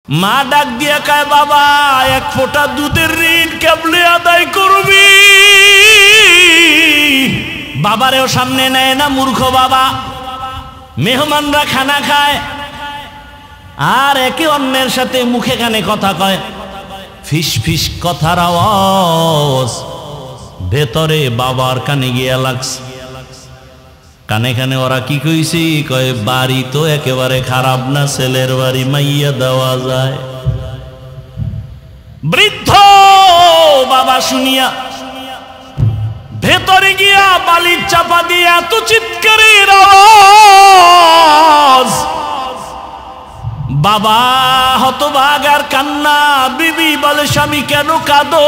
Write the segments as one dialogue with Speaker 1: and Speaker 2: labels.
Speaker 1: মা ডাক দিয়া কয় বাবা এক ফোঁটা দুধের ঋণ কেবলে আদায় করবি। বাবারেও সামনে নেয় না, মূর্খ বাবা। মেহমানরা খানা খায় আর একে অন্যের সাথে মুখে কানে কথা কয়, ফিস ফিস কথার আওয়াজ ভেতরে বাবার কানে গিয়া লাগছে। কানে কানে ওরা কি কইছি, কয় বাড়ি তো একেবারে খারাপ না, ছেলের বাড়ি মাইয়া দেওয়া যায়। বৃদ্ধ বাবা শুনিয়া ভেতরে গিয়া বালির চাপা দিয়ে এত চিৎকারের আওয়াজ, বাবা হতভাগ আর কান্না। বিবি বলে স্বামী কেন কাঁদো?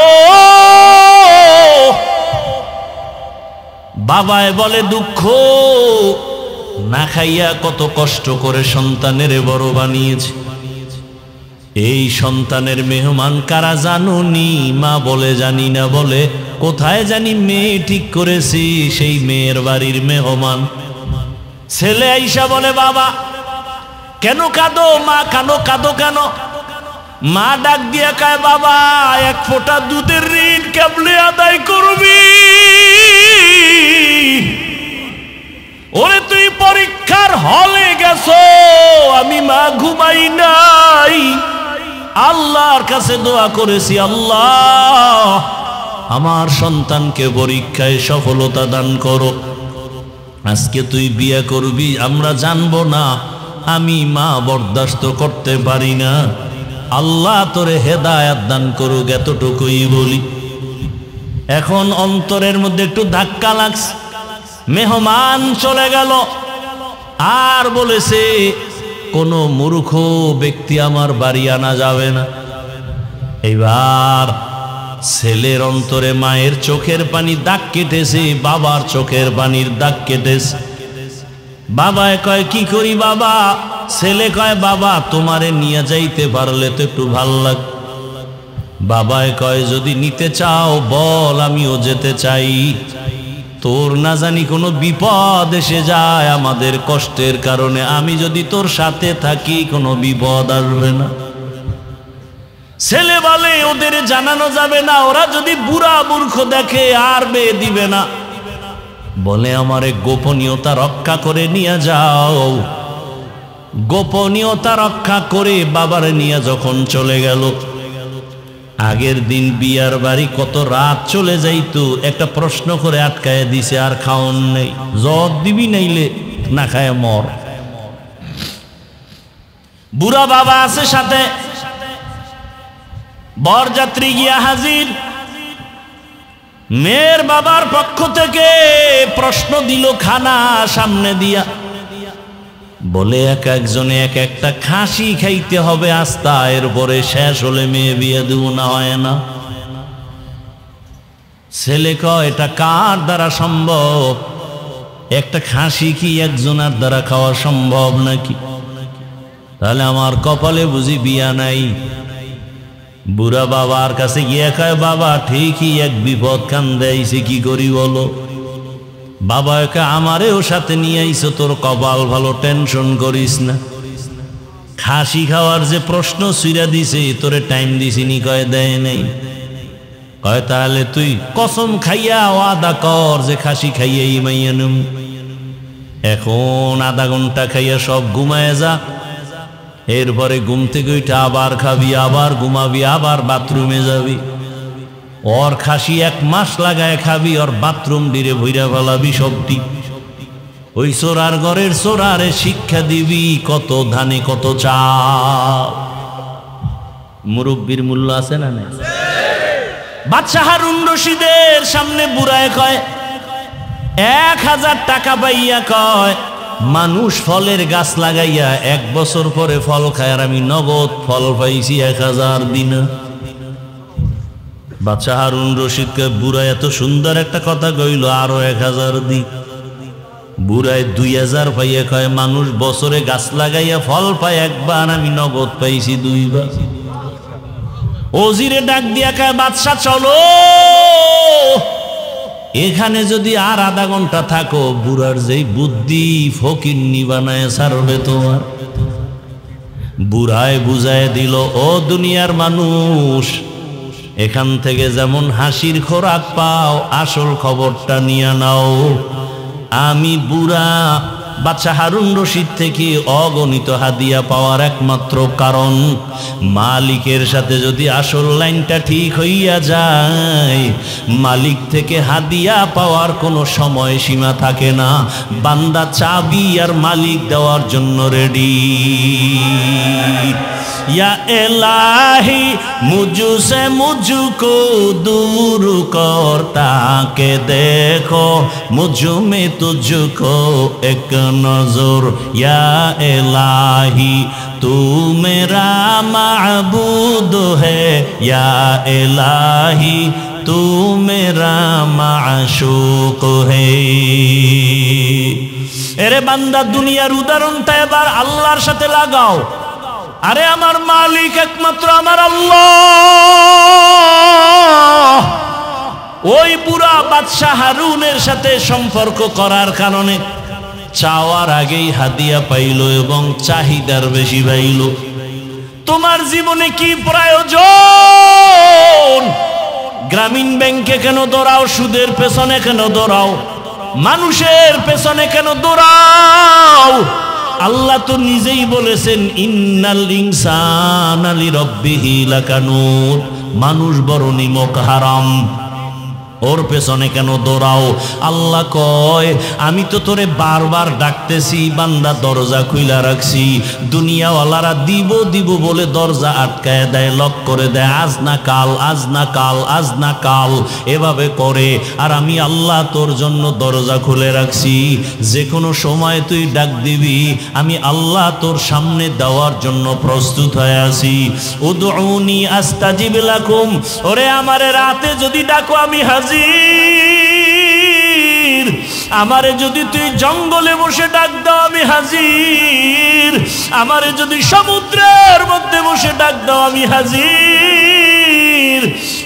Speaker 1: বাবায় বলে দুঃখ, না খাইয়া কত কষ্ট করে সন্তানের বড় বানিয়েছে। এই সন্তানের মেহমান কারা জানুনি? মা বলে জানি না, বলে কোথায় জানি মেয়ে ঠিক করেছি, সেই মেয়ের বাড়ির মেহমান। ছেলে আইসা বলে বাবা কেন কাঁদো? মা কানো কাঁদো কেন? মা ডাক দিয়া কয় বাবা এক ফোঁটা দুধের ঋণ কেবলে আদায় করবি। ওরে তুই পরীক্ষার হলে গেছো, আমি মা ঘুমাই নাই, আল্লাহর কাছে দোয়া করেছি, আল্লাহ আমার সন্তানকে পরীক্ষায় সফলতা দান করো। আজকে তুই বিয়ে করবি, আমরা জানবো না, আমি মা বরদাস্ত করতে পারি না, আল্লাহ তোরে হেদায়েত দান করুক, এতটুকুই বলি। এখন অন্তরের মধ্যে একটু ধাক্কা লাগছে। মেহমান চলে গেল আর বলেছে কোনো মূর্খ ব্যক্তি আমার বাড়ি আনা যাবে না। এইবার ছেলের অন্তরে মায়ের চোখের পানি দাগ কেটেছে, বাবার চোখের পানির দাগ কেটেছে। বাবায় কয় কি করি বাবা? ছেলে কয় বাবা তোমারে নিয়ে যাইতে পারলে তো একটু ভাল লাগ। বাবায় কয় যদি নিতে চাও বল, আমিও যেতে চাই, তোর না জানি কোনো বিপদ এসে যায় আমাদের কষ্টের কারণে, আমি যদি তোর সাথে থাকি কোনো বিপদ আসবে না। ছেলে বলে ওদের জানানো যাবে না, ওরা যদি বুড়া মূর্খ দেখে আর বিয়ে দিবে না। বলে আমারে গোপনীয়তা রক্ষা করে নিয়ে যাও। গোপনীয়তা রক্ষা করে বাবার নিয়ে যখন চলে গেল, আগের দিন বিয়ার বাড়ি কত রাত চলে যাইতো, একটা প্রশ্ন করে আটকায় দিছে, আর খাওন নেই, জ্বর দিবি নাইলে না খায় মর। বুড়া বাবা আছে সাথে, বরযাত্রী গিয়া হাজির। মেয়ের বাবার পক্ষ থেকে প্রশ্ন দিল খানা সামনে দিয়া, বলে এক একজনে এক একটা খাসি খাইতে হবে আস্তা, এরপরে শেষ হলে মেয়ে বিয়ে দেব, না হয় না। ছেলে কয় এটা কার দ্বারা সম্ভব? একটা খাসি কি একজনের দ্বারা খাওয়া সম্ভব নাকি? তাহলে আমার কপালে বুঝি বিয়া নাই। বুড়া বাবার কাছে গিয়ে কয় বাবা ঠিকই এক বিপদ কান্দে আইছে, কি করি বলো? বাবা একে আমারেও সাথে নিয়ে আইছো, তোর কপাল ভালো, টেনশন করিস না। খাসি খাওয়ার যে প্রশ্ন সুইরা দিছে, তোরে টাইম দিছিনি? কয় দেয় নাই। কয় তাহলে তুই কসম খাইয়া ওয়াদা কর যে খাসি খাইয়াই মাইয়া নুম। এখন আধা ঘন্টা খাইয়া সব ঘুমায় যা, এরপরে ঘুম থেকে উঠে আবার খাবি, আবার ঘুমাবি, আবার বাথরুমে যাবি। ওর খাসি 1 মাস লাগায় খাবি, ওর বাথরুম ডিরে ভইরা ফেলাবি সবটি। ওই চোরার ঘরের চোরারে শিক্ষা দিবি কত ধানে কত চাল। মুরব্বির মূল্য আছে না নাই? বাদশাহ হারুন রশিদের সামনে বুড়ায় কয় 1000 টাকা পাইয়া কয় মানুষ ফলের গাছ লাগাইয়া 1 বছর পরে ফল খায়, আর আমি নগদ ফল পাইছি 1000 দিন। বাদশাহ হারুন রশিদকে বুড়া এত সুন্দর একটা কথা কইল, আরো 1000 দি। বুড়ায় 2000 পাইয়া কয় মানুষ বছরে গাছ লাগাইয়া ফল পায় একবার, আমি নগদ পাইছি 2 বার। ওজিরে ডাক দিয়া কয় বাদশাহ চলো, এখানে যদি আর আধা ঘন্টা থাকো বুড়ার যেই বুদ্ধি ফকিন্নি বানায় ছাড়বে তোমার। বুড়ায় বুঝায় দিল, ও দুনিয়ার মানুষ, এখান থেকে যেমন হাসির খোরাক পাও, আসল খবরটা নিয়ে নাও। আমি বুড়া বাদশা হারুন রশিদ থেকে অগণিত হাদিয়া পাওয়ার একমাত্র কারণ, মালিকের সাথে যদি আসল লাইনটা ঠিক হইয়া যায়, মালিক থেকে হাদিয়া পাওয়ার কোনো সময় সীমা থাকে না। বান্দা চাবি আর মালিক দেওয়ার জন্য রেডি। या इलाही मुझसे मुझको दूर करता के देखो मुझ में तुझको एक नजर। या इलाही तू मेरा माबूद है, या इलाही तू मेरा माशूक है। এরে বান্দা, দুনিয়ার উদাহরণটা এবার আল্লাহর সাথে লাগাও। আরে আমার মালিক একমাত্র আমার আল্লাহ। ওই বুড়া বাদশাহ হারুনের সাথে সম্পর্ক করার কারণে চাওয়ার আগেই হাদিয়া পাইল এবং চাহিদার বেশি পাইল। তোমার জীবনে কি প্রয়োজন? গ্রামীণ ব্যাংকে কেন দৌড়াও? সুদের পেছনে কেন দৌড়াও? মানুষের পেছনে কেন দৌড়াও? আল্লাহ তো নিজেই বলেছেন, ইন্নাল ইনসানা লিরাব্বিহি লাকানুত, মানুষ বড় নিমক হারাম, ওর পেছনে কেন দৌড়াও? আল্লাহ কয়, আমি তো তোরে বারবার ডাকতেছি, বান্দা দরজা খুইলা রাখছি। দুনিয়াওয়ালারা দিব দিব বলে দরজা আটকায় দেয়, লক করে দেয়, আজ না কাল, আজ না কাল, আজ না কাল, এভাবে করে। আর আমি আল্লাহ তোর জন্য দরজা খুলে রাখছি, যে কোনো সময় তুই ডাক দিবি, আমি আল্লাহ তোর সামনে দেওয়ার জন্য প্রস্তুত হয়ে আছি। উদউনি আস্তাজিব লাকুম, ওরে আমারে রাতে যদি ডাকো আমি হাজির। আমারে যদি তুই জঙ্গলে বসে ডাক দাও আমি হাজির। আমারে যদি সমুদ্রের মধ্যে বসে ডাক দাও আমি হাজির।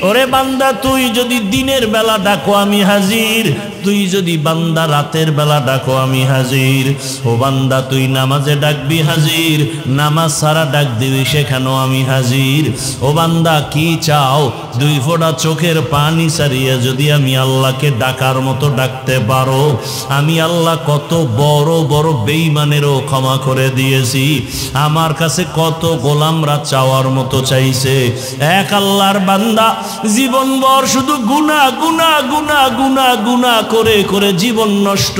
Speaker 1: ওরে বান্দা, তুই যদি দিনের বেলা ডাকো আমি হাজির, তুই যদি বান্দা রাতের বেলা ডাকো আমি হাজির। ও বান্দা, তুই নামাজে ডাকবি হাজির, নামাজ ছাড়া ডাক দিবি সেখানেও আমি হাজির। ও বান্দা, কি চাও? দুই ফোঁটা চোখের পানি ছাড়িয়ে যদি আমি আল্লাহকে ডাকার মতো ডাকতে পারো, আমি আল্লাহ কত বড় বড় বেঈমানেরও ক্ষমা করে দিয়েছি। আমার কাছে কত গোলামরা চাওয়ার মতো চাইছে। এক আল্লাহর বান্দা জীবনভর শুধু গুনাহ গুনাহ গুনাহ গুনাহ গুনাহ করে করে জীবন নষ্ট।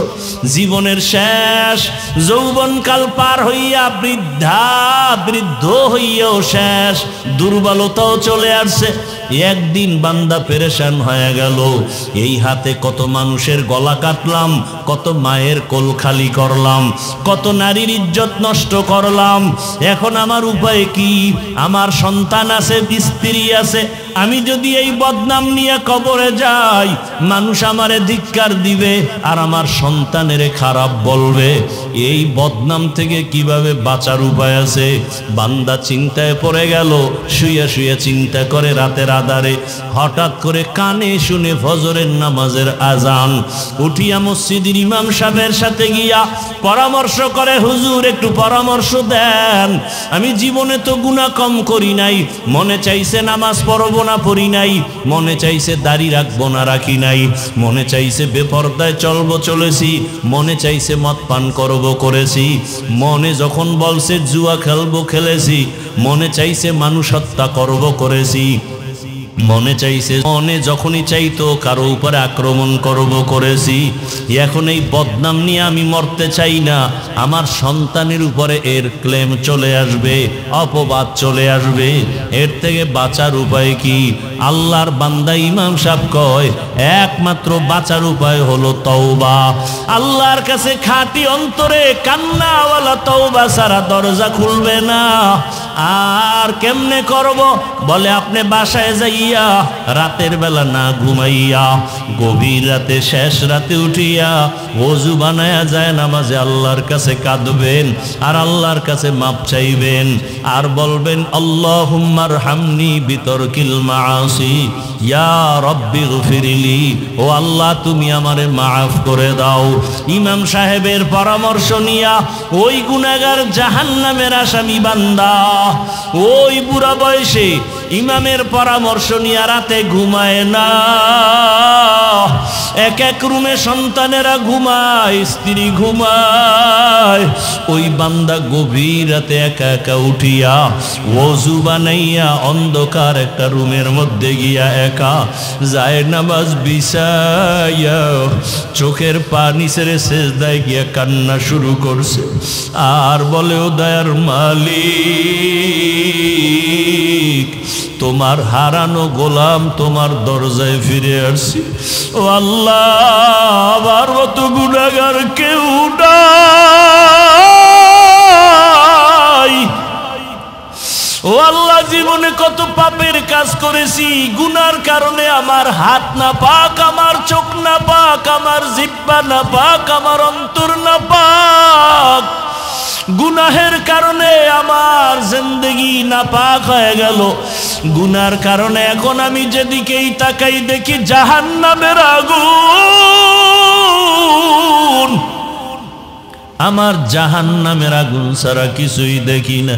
Speaker 1: জীবনের শেষ যৌবনকাল পার হইয়া বৃদ্ধ হইয়াও শেষ, দুর্বলতাও চলে আসছে। একদিন বান্দা পেরেশান হয়ে গেল, এই হাতে কত মানুষের গলা কাটলাম, কত মায়ের কোল খালি করলাম, কত নারীর ইজ্জত নষ্ট করলাম। এখন আমার উপায় কি? আমার সন্তান আছে, স্ত্রী আছে, আমি যদি এই বদনাম নিয়ে কবরে যাই, মানুষ আমারে ধিক্কার দিবে আর আমার সন্তানের খারাপ বলবে। এই বদনাম থেকে কিভাবে বাঁচার উপায় আছে? বান্দা চিন্তায় পড়ে গেল, শুয়ে শুয়ে চিন্তা করে রাতের আধারে। হঠাৎ করে কানে শুনে ফজরের নামাজের আজান। উঠিয়া মসজিদের ইমাম সাহেবের সাথে গিয়া পরামর্শ করে, হুজুর একটু পরামর্শ দেন। আমি জীবনে তো গুনাহ কম করি নাই, মনে চাইছে নামাজ পড়বো না পড়ি নাই, মনে চাইছে দাড়ি রাখবো না রাখি নাই, মনে চাইছে বেপরদায় চলবো চলেছি, মনে চাইছে মদ পান করবো করেছি, মনে যখন বলছে জুয়া খেলবো খেলেছি, মনে চাইছে মানুষ হত্যা করবো করেছি, মনে চাইছে, মনে যখনই চাইতো কারো উপরে আক্রমণ করব করেছি। এখন এই বদনাম নিয়ে আমি মরতে চাই না, আমার সন্তানের উপরে এর ক্লেম চলে আসবে, অপবাদ চলে আসবে। এর থেকে বাঁচার উপায় কি? আল্লাহর বান্দা ইমাম সাহেব কয়, একমাত্র বাঁচার উপায় হলো তওবা। আল্লাহর কাছে খাঁটি অন্তরে কান্নাওয়ালা তওবা ছাড়া দরজা খুলবে না। আর কেমনে করব? বলে আপনি বাসায় যাই গিয়া রাতের বেলা না ঘুমাইয়া গভীর রাতে শেষ রাতে উঠিয়া ওযু বানায়া যায় নামাজে আল্লাহর কাছে কাঁদবেন আর আল্লাহর কাছে মাপ চাইবেন আর বলবেন আল্লাহুম্মা আরহামনি বিতরকিল মাআসি ইয়া রাব্বি গফিরলি, ও আল্লাহ তুমি আমারে মাফ করে দাও। ইমাম সাহেবের পরামর্শ নিয়া ওই গুনাহগার জাহান্নামের আসামি বান্দা ওই বুড়া বয়সে ইমামের পরামর্শ নিয়ে রাতে ঘুমায় না। এক এক রুমে সন্তানেরা ঘুমায়, স্ত্রী ঘুমায়, ওই বান্দা গভীর রাতে একা একা উঠিয়া ওযু বানাইয়া অন্ধকার একটা রুমের মধ্যে গিয়া একা যায় নামাজ বিছাইয়া চোখের পানি ছেড়ে সেজদায় গিয়া কান্না শুরু করছে আর বলে, ও দয়ার মালিক, তোমার হারানো গোলাম তোমার দরজায় ফিরে আসছি। ও আল্লাহ, আমার মতো গুনাহগার কেউ নাই। ও আল্লাহ, জীবনে কত পাপের কাজ করেছি, গুনার কারণে আমার হাত না পাক, আমার চোখ না পাক, আমার জিহ্বা না পাক, আমার অন্তর না পাক। গুনাহের কারণে আমার জিন্দেগি নাপাক হয়ে গেল। গুনার কারণে এখন আমি যেদিকেই তাকাই দেখি জাহান্নামের আগুন। আমার জাহান্নামের আগুন ছাড়া কিছুই দেখি না।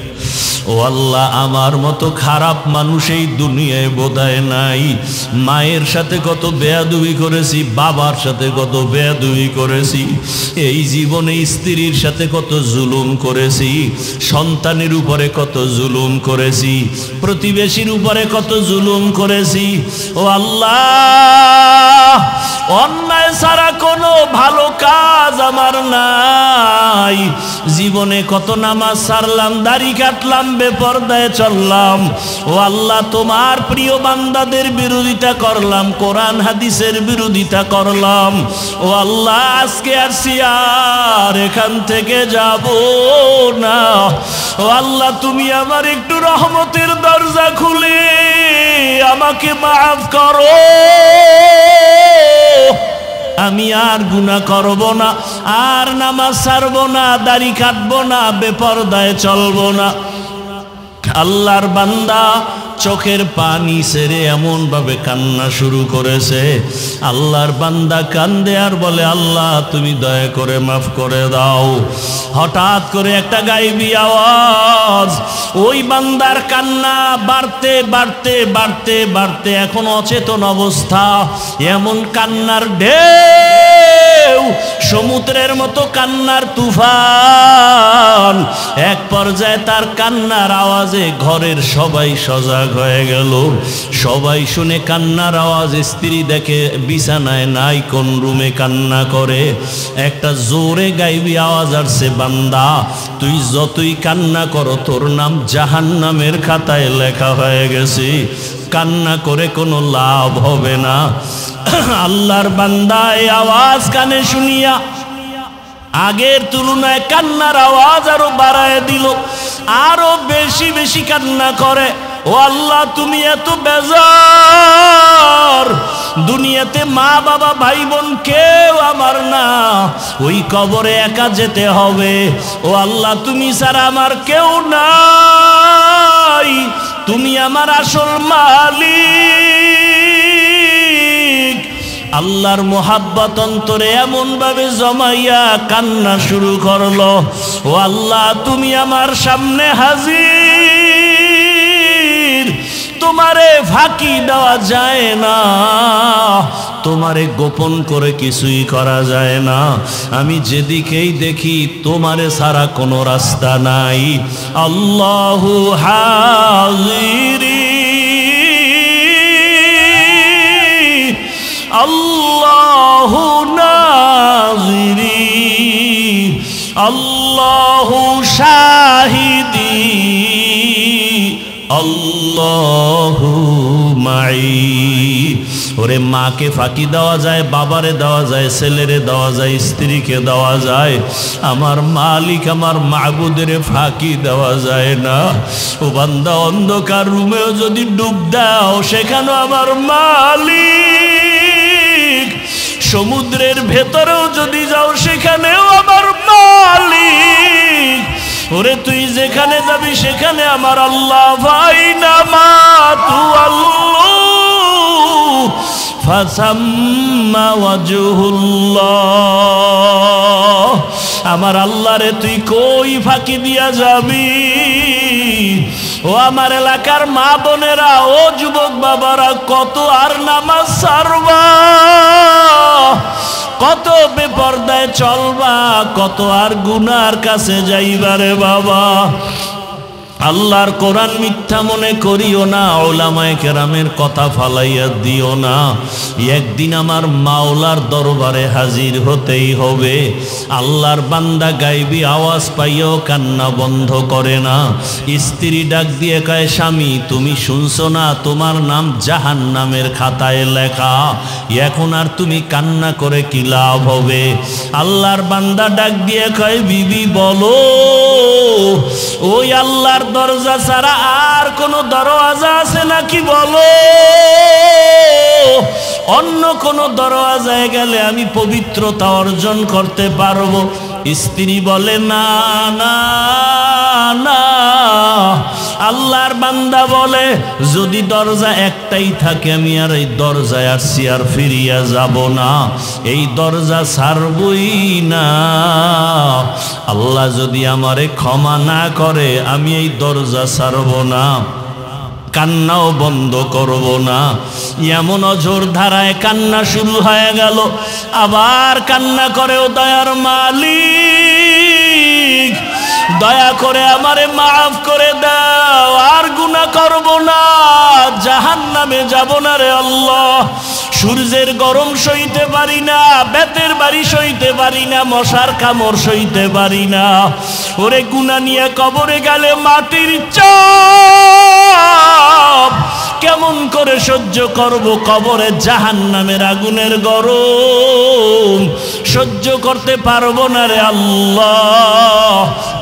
Speaker 1: ও আল্লাহ, আমার মতো খারাপ মানুষ এই দুনিয়ায় বোধহয় নাই। মায়ের সাথে কত বেয়াদবি করেছি, বাবার সাথে কত বেয়াদবি করেছি, এই জীবনে স্ত্রীর সাথে কত জুলুম করেছি, সন্তানের উপরে কত জুলুম করেছি, প্রতিবেশীর উপরে কত জুলুম করেছি। ও আল্লাহ, অন্যায় ছাড়া কোনো ভালো কাজ আমার নাই। জীবনে কত নামাজ ছাড়লাম, দাড়ি কাটলাম, বেপরদায় চললাম। ও আল্লাহ, তোমার প্রিয় বান্দাদের বিরোধিতা করলাম, কোরআন হাদিসের বিরোধিতা করলাম। ও আল্লাহ, আজকে আসছি আর এখান থেকে যাব না। ও আল্লাহ, তুমি আমার একটু রহমতের দরজা খুলে আমাকে মাফ করো। আমি আর গুনাহ করব না, আর নামাজ ছাড়ব না, দাড়ি কাটব না, বেপরদায় চলব না। আল্লাহর বান্দা চোখের পানি ছেড়ে এমন ভাবে কান্না শুরু করেছে। আল্লাহর বান্দা কান্দে আর বলে, আল্লাহ তুমি দয়া করে মাফ করে দাও। হঠাৎ করে একটা গায়েবী আওয়াজ, ওই বান্দার কান্না বাড়তে বাড়তে বাড়তে বাড়তে এখন অচেতন অবস্থা। এমন কান্নার ঢেউ, সমুদ্রের মতো কান্নার তুফান। এক পর্যায়ে তার কান্নার আওয়াজে ঘরের সবাই সজাগ হয়ে গেল। সবাই শুনে কান্নার আওয়াজ, স্ত্রী দেখে বিছানায় নাই, কোন রুমে কান্না করে। একটা জোরে গাইবি আওয়াজ আসছে, বান্দা তুই যতই কান্না করো তোর নাম জাহান্নামের খাতায় লেখা হয়ে গেছে, কান্না করে কোনো লাভ হবে না। আল্লাহর বান্দা এই আওয়াজ কানে শুনিয়া আগের তুলনায় কান্নার আওয়াজ আরো বাড়ায় দিল, আরো বেশি বেশি কান্না করে। ও আল্লাহ, তুমি এত বেজার, দুনিয়াতে মা বাবা ভাই বোন কেউ আমার না, ওই কবরে একা যেতে হবে। ও আল্লাহ, তুমি ছাড়া আমার কেউ নাই, তুমি আমার আসল মালিক। আল্লাহর মোহাব্বত অন্তরে এমন ভাবে জমাইয়া কান্না শুরু করলো। ও আল্লাহ, তুমি আমার সামনে হাজির, তোমারে ফাঁকি দেওয়া যায় না, তোমারে গোপন করে কিছুই করা যায় না। আমি যেদিকেই দেখি তোমারে ছাড়া কোনো রাস্তা নাই। আল্লাহু হাজিরি, আল্লাহু নাজিরি, আল্লাহু শাহিদি, আল্লাহু মাই। ওরে মাকে ফাঁকি দেওয়া যায়, বাবারে দেওয়া যায়, ছেলেরে দেওয়া যায়, স্ত্রীকে দেওয়া যায়, আমার মালিক আমার মাবুদের ফাঁকি দেওয়া যায় না। ও বান্দা, অন্ধকার রুমেও যদি ডুব দাও সেখানেও আমার মালিক, সমুদ্রের ভেতরেও যদি যাও সেখানেও আমার মালিক। ওরে তুই যেখানে যাবি সেখানে আমার আল্লাহ। ফাইনা মা তু আল্লাহ ফাসাম্মা ওয়াজহুল্লাহ। আমার আল্লাহ রে তুই কই ফাঁকি দিয়া যাবি? ও আমার এলাকার মা বোনেরা, ও যুবক বাবারা, কত আর নামাজ ছাড়বা, কত বেপরদায় চলবা, কত আর গুনার কাছে যাইবারে বাবা। আল্লাহর কোরআন মিথ্যা মনে করিও না, উলামায়ে কেরামের কথা ফালাইয়া দিও না। একদিন আমার মাওলার দরবারে হাজির হতেই হবে। আল্লাহর বান্দা গায়বী আওয়াজ পাইও কান্না বন্ধ করে না। স্ত্রী ডাক দিয়ে কয়, স্বামী তুমি শুনছো না তোমার নাম জাহান্নামের খাতায় লেখা, এখন আর তুমি কান্না করে কি লাভ হবে? আল্লাহর বান্দা ডাক দিয়ে কয়, বিবি বলো, ওই আল্লাহর দরজা ছাড়া আর কোন দরওয়াজা আছে নাকি বলো? অন্য কোন দরওয়াজায় গেলে আমি পবিত্রতা অর্জন করতে পারবো। স্ত্রী বলে, না না না। আল্লাহর বান্দা বলে, যদি দরজা একটাই থাকে আমি আর এই দরজায় আসছি আর ফিরিয়া যাব না, এই দরজা ছাড়বই না। আল্লাহ যদি আমারে ক্ষমা না করে আমি এই দরজা ছাড়ব না, কান্নাও বন্ধ করব না। এমন অঝোর ধারায় কান্না শুরু হয়ে গেল। আবার কান্না করে, ও দয়ার মালিক, দয়া করে আমারে মাফ করে দাও, আর গুনাহ করব না, জাহান্নামে যাব না রে আল্লাহ। সূর্যের গরম সইতে পারি না, বেতের বাড়ি সইতে পারি না, মশার কামড় সইতে পারি না। ওরে গুনাহ নিয়ে কবরে গেলে মাটির চাপ কেমন করে সহ্য করব? কবরে জাহান্নামের আগুনের গরম সহ্য করতে পারবো না রে আল্লাহ,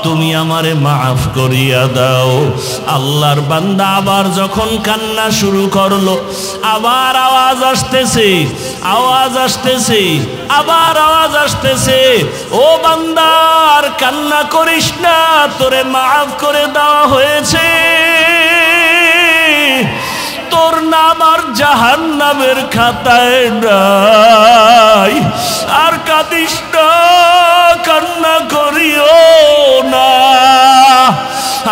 Speaker 1: তুমি আমারে মাফ করিয়া দাও। আল্লাহর বান্দা আবার যখন কান্না শুরু করলো, আবার আওয়াজ আসতেছে, আওয়াজ আসতেছে, আবার আওয়াজ আসতেছে, ও বান্দার কান্না করিস না, তোরে মাফ করে দেওয়া হয়েছে, তোর নাম আর জাহান্নামের খাতায় নাই, আর কাঁদিস না, কান্না করিও না।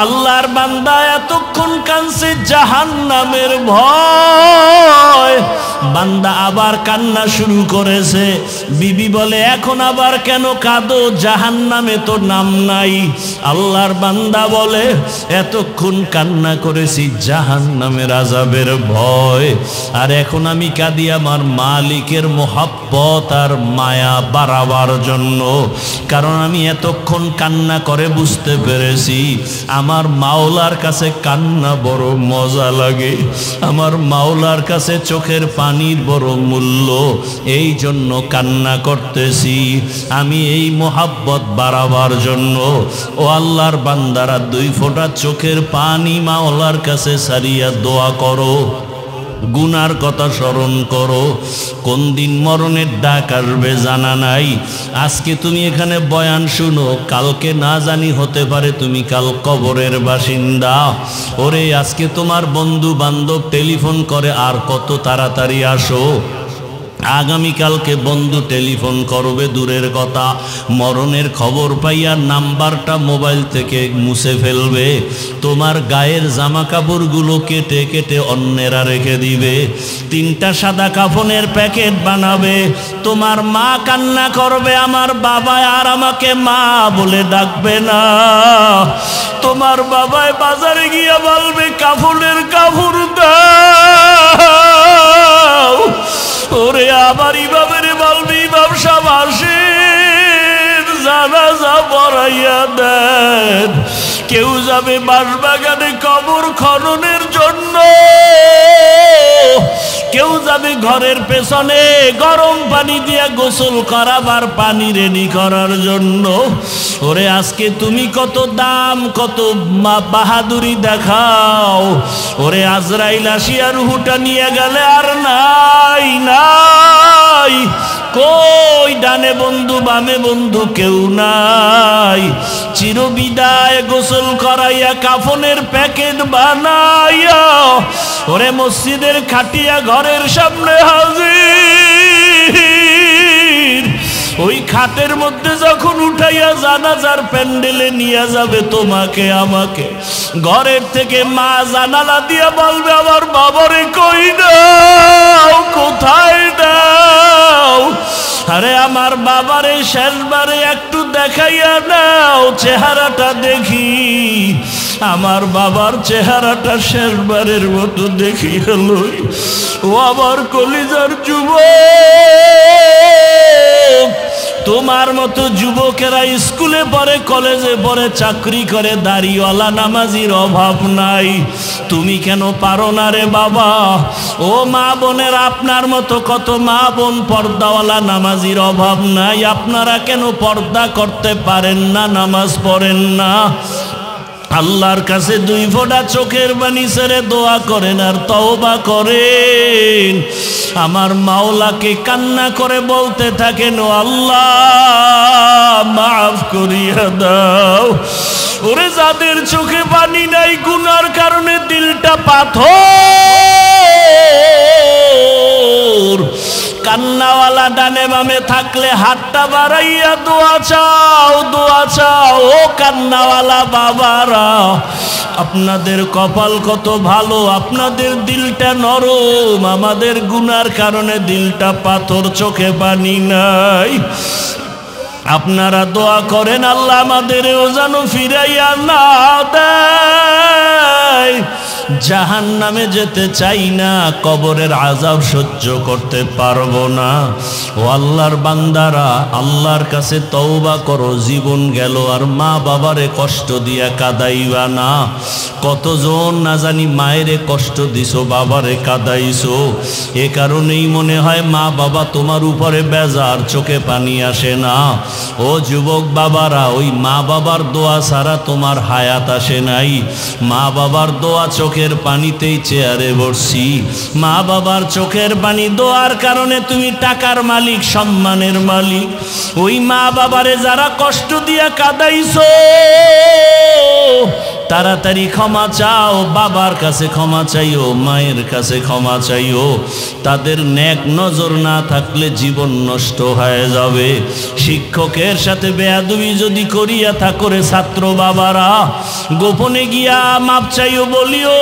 Speaker 1: আল্লাহর বান্দা এতক্ষণ কাঁদছে জাহান্নামের ভয়, বান্দা আবার কান্না শুরু করেছে। বিবি বলে, এখন আবার কেন কাঁদো? জাহান্নামে তো নাম নাই। আল্লাহর বান্দা বলে, এতক্ষণ কান্না করেছি জাহান্নামের আযাবের ভয়, আর এখন আমি কাঁদি আমার মালিকের মোহাব্বত আর মায়া বাড়াবার জন্য। কারণ আমি এতক্ষণ কান্না করে বুঝতে পেরেছি আমার মাওলার কাছে কান্না বড় মজা লাগে, আমার মাওলার কাছে চোখের পানির বড় মূল্য, এই জন্য কান্না করতেছি আমি এই মোহাব্বত বাড়াবার জন্য। ও আল্লাহর বান্দারা, 2 ফোঁটা চোখের পানি মাওলার কাছে সারিয়া দোয়া করো, গুনার কথা স্মরণ করো। কোন দিন মরণের ডাক আসবে জানা নাই। আজকে তুমি এখানে বয়ান শুনো, কালকে না জানি হতে পারে তুমি কাল কবরের বাসিন্দা। ওরে আজকে তোমার বন্ধু বান্ধব টেলিফোন করে, আর কত তাড়াতাড়ি আসো। আগামীকালকে বন্ধু টেলিফোন করবে দূরের কথা, মরণের খবর পাইয়া নাম্বারটা মোবাইল থেকে মুছে ফেলবে, তোমার গায়ের জামা কাপড়গুলো কেটে কেটে অন্যেরা রেখে দিবে, 3টা সাদা কাফনের প্যাকেট বানাবে। তোমার মা কান্না করবে, আমার বাবা আর আমাকে মা বলে ডাকবে না। তোমার বাবায় বাজারে গিয়ে বলবে, কাফনের কাপড় দাও। ওরে আবার ইমামের বলবি, ইমাম সাহেব আসেন, জানাজা পড়াইয়া দেন। কেউ যাবে বাঁশবাগানে কবর খননের জন্য, কেউ যাবে ঘরের পেছনে গরম পানি দিয়ে গোসল করাবার পানি রেডি করার জন্য। ওরে আজকে তুমি কত দাম কত বাহাদুরি দেখাও, ওরে আজরাইল আসিয়া রুহুটা নিয়ে গেলে আর নাই নাই, কই ডানে বন্ধু বামে বন্ধু কেউ নাই। চিরবিদায় গোসল করাইয়া কাফনের প্যাকেট বানাইয়া ওরে মসজিদের খাটিয়া ঘরের সামনে হাজির। ওই খাটের মধ্যে যখন উঠাইয়া জানাজার প্যান্ডেলে নিয়ে যাবে তোমাকে আমাকে, ঘরের থেকে মা জানালা দিয়া বলবে আমার বাবারে কই দাও, কোথায় দাও? আরে আমার বাবারে শেষবারে একটু দেখাইয়া নাও, চেহারাটা দেখি, আমার বাবার চেহারাটা শেষবারের মতো দেখিয়া লই। ও আমার কলিজার যুবক, তোমার মতো যুবকেরা স্কুলে পড়ে কলেজে পড়ে চাকরি করে, দাড়িওয়ালা নামাজির অভাব নাই, তুমি কেন পারো না রে বাবা? ও মা বোনের আপনার মতো কত মা বোন পর্দাওয়ালা নামাজির অভাব নাই, আপনারা কেন পর্দা করতে পারেন না, নামাজ পড়েন না? আল্লাহর কাছে দুই ফোঁটা চোখের পানি ছেড়ে দোয়া করেন আর তওবা করেন। আমার মাওলাকে কান্না করে বলতে থাকেন, ও আল্লাহ মাফ করিয়া দাও। ওরে যাদের চোখে পানি নাই গুনার কারণে দিলটা পাথর, কান্নাওয়ালা ডানে বামে থাকলে হাতটা বাড়াইয়া দোয়া চাও, দোয়া চাও। ও কান্নাওয়ালা বাবারা, আপনাদের কপাল কত ভালো, আপনাদের দিলটা নরম, আমাদের গুনার কারণে দিলটা পাথর, চোখে পানি নাই। আপনারা দোয়া করেন আল্লাহ আমাদেরও যেন ফিরাইয়া না দেয়। জাহান্নামে যেতে চাই না, কবরের আযাব সহ্য করতে পারবো না। ও আল্লাহর বান্দারা, আল্লাহর কাছে তওবা করো, জীবন গেল আর মা বাবারে কষ্ট দিয়া কাঁদাইবা না। কতজন না জানি মায়েরে কষ্ট দিছো, বাবারে কাঁদাইছো, এ কারণেই মনে হয় মা বাবা তোমার উপরে বেজার, চোখে পানি আসে না। ও যুবক বাবারা, ওই মা বাবার দোয়া ছাড়া তোমার হায়াত আসে নাই। মা বাবার দোয়া চোখের পানিতেই চেয়ারে বসছি, মা বাবার চোখের পানি দোয়ার কারণে তুমি টাকার মালিক, সম্মানের মালিক। ওই মা বাবারে যারা কষ্ট দিয়া কাঁদাইছো, তাড়াতাড়ি ক্ষমা চাও, বাবার কাছে ক্ষমা চাইও, মায়ের কাছে ক্ষমা চাইও। তাদের নেক নজর না থাকলে জীবন নষ্ট হয়ে যাবে। শিক্ষকের সাথে বেয়াদবি যদি করিয়া থাকরে ছাত্র বাবারা, গোপনে গিয়া মাপ চাইও, বলিও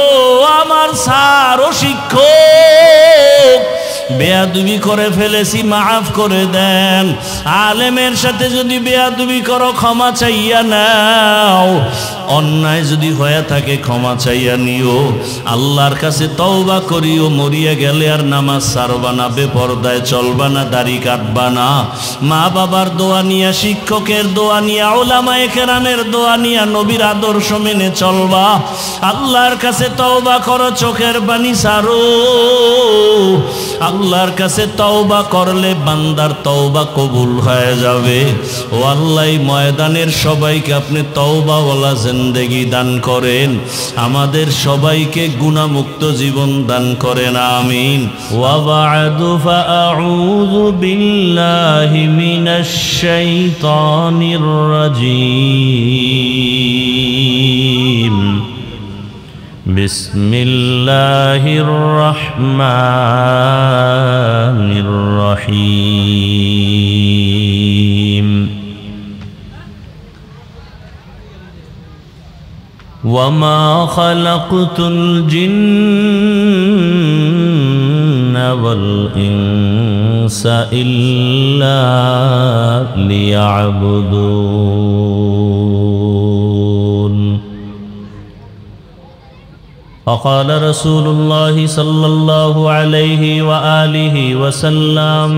Speaker 1: আমার স্যার ও শিক্ষক বেয়াদবি করে ফেলেছি, মাফ করে দেন। আলেমের সাথে যদি বেয়াদবি করো ক্ষমা চাইয়া নাও, অন্যায় যদি হয়ে থাকে ক্ষমা চাইয়া নিও। আল্লাহর কাছে তওবা করিও, মরিয়া গেলে আর নামাজ ছাড়বা না, বেপরদায় চলবা না, দাড়ি কাটবা না। মা বাবার দোয়া নিয়া, শিক্ষকের দোয়া নিয়া, উলামায়ে কেরামের দোয়া নিয়া, নবীর আদর্শ মেনে চলবা। আল্লাহর কাছে তওবা করো, চোখের পানি ছাড়ো। আল্লাহর কাছে তওবা করলে বান্দার তওবা কবুল হয়ে যাবে। ও আল্লাহ, ময়দানের সবাইকে আপনি তওবাওয়ালা জিন্দেগি দান করেন, আমাদের সবাইকে গুনাহমুক্ত জীবন দান করেন, আমিন। ওয়া বা'দু ফাআউযু বিল্লাহি মিনাশ শাইতানির রাজীম। বিসমিল্লাহির রহমানির রহিম। ওয়ামা খালাকতুল জিন্না ওয়াল ইনসা ইল্লা লিয়াবুদুন। وقال رسول الله صلى الله عليه وآله وسلم: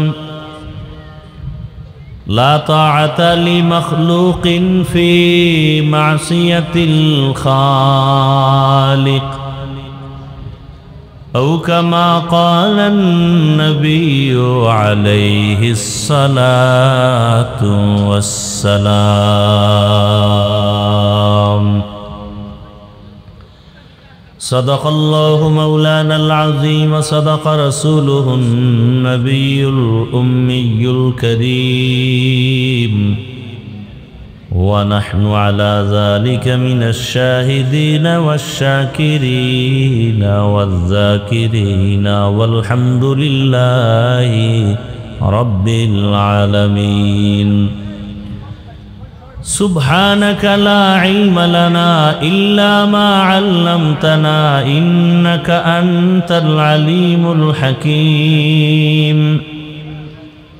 Speaker 1: لا طاعة لمخلوق في معصية الخالق أو كما قال النبي عليه الصلاة والسلام. صدق الله مولانا العظيم صدق رسوله النبي الأمي الكريم ونحن على ذلك من الشاهدين والشاكرين والذاكرين والحمد لله رب العالمين. سبحانك لا علم لنا إلا ما علمتنا إنك أنت العليم الحكيم.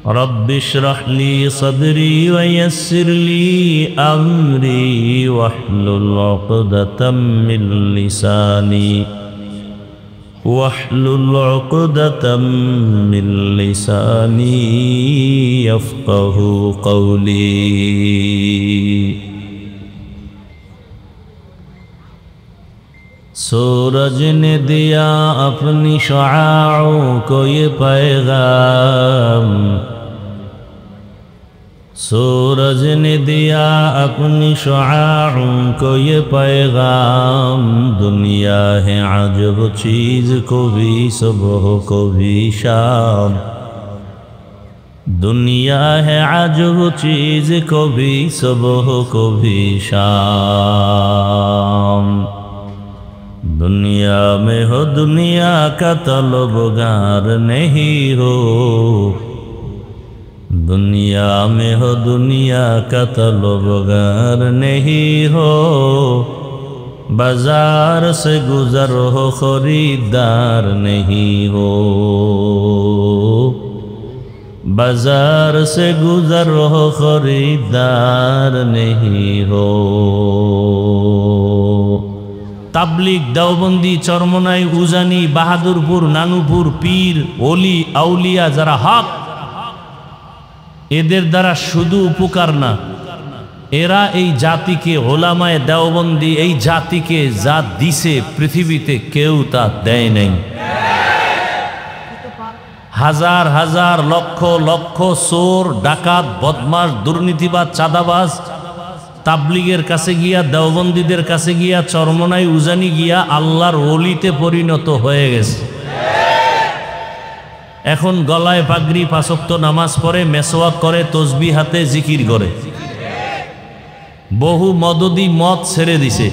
Speaker 1: رب اشرح لي صدري ويسر لي أمري واحلل عقدة من لساني يفقه قولي. सूरज ने दिया अपनी शुआओं को ये पैगाम, सूरज ने दिया अपनी शुआओं को ये पैगाम। दुनिया है अजब चीज़, को भी सुबह को भी शाम। दुनिया है अजब चीज़, को भी सुबह को भी शाम। दुनिया में हो दुनिया का तलबगार नहीं हो, दुनिया में हो दुनिया का तलबगार नहीं हो। बाजार से गुजर हो खरीदार नहीं हो, बाजार से गुजर हो खरीदार नहीं हो। তাবলিগ, দেওবন্দি, চরমনাই, উজানি, বাহাদুরপুর, নানুপুর, পীর, ওলি, আউলিয়া যারা হক, এদের দ্বারা শুধু উপকার না, এরা এই জাতিকে, ওলামায়ে দেওবন্দি এই জাতিকে যা দিছে পৃথিবীতে কেউ তা দেয় নাই। হাজার হাজার লক্ষ লক্ষ চোর, ডাকাত, বদমাশ, দুর্নীতিবাজ, চাঁদাবাজ তাবলিগের কাছে গিয়া, দেওবন্দীদের কাছে গিয়া, চরমনাই, উজানি গিয়া আল্লাহর ওলিতে পরিণত হয়ে গেছে। এখন গলায় পাগড়ি, পাঁচ ওয়াক্ত নামাজ পড়ে, মেসওয়াক করে, তসবিহ হাতে জিকির করে। বহু মদদি মদ ছেড়ে দিছে,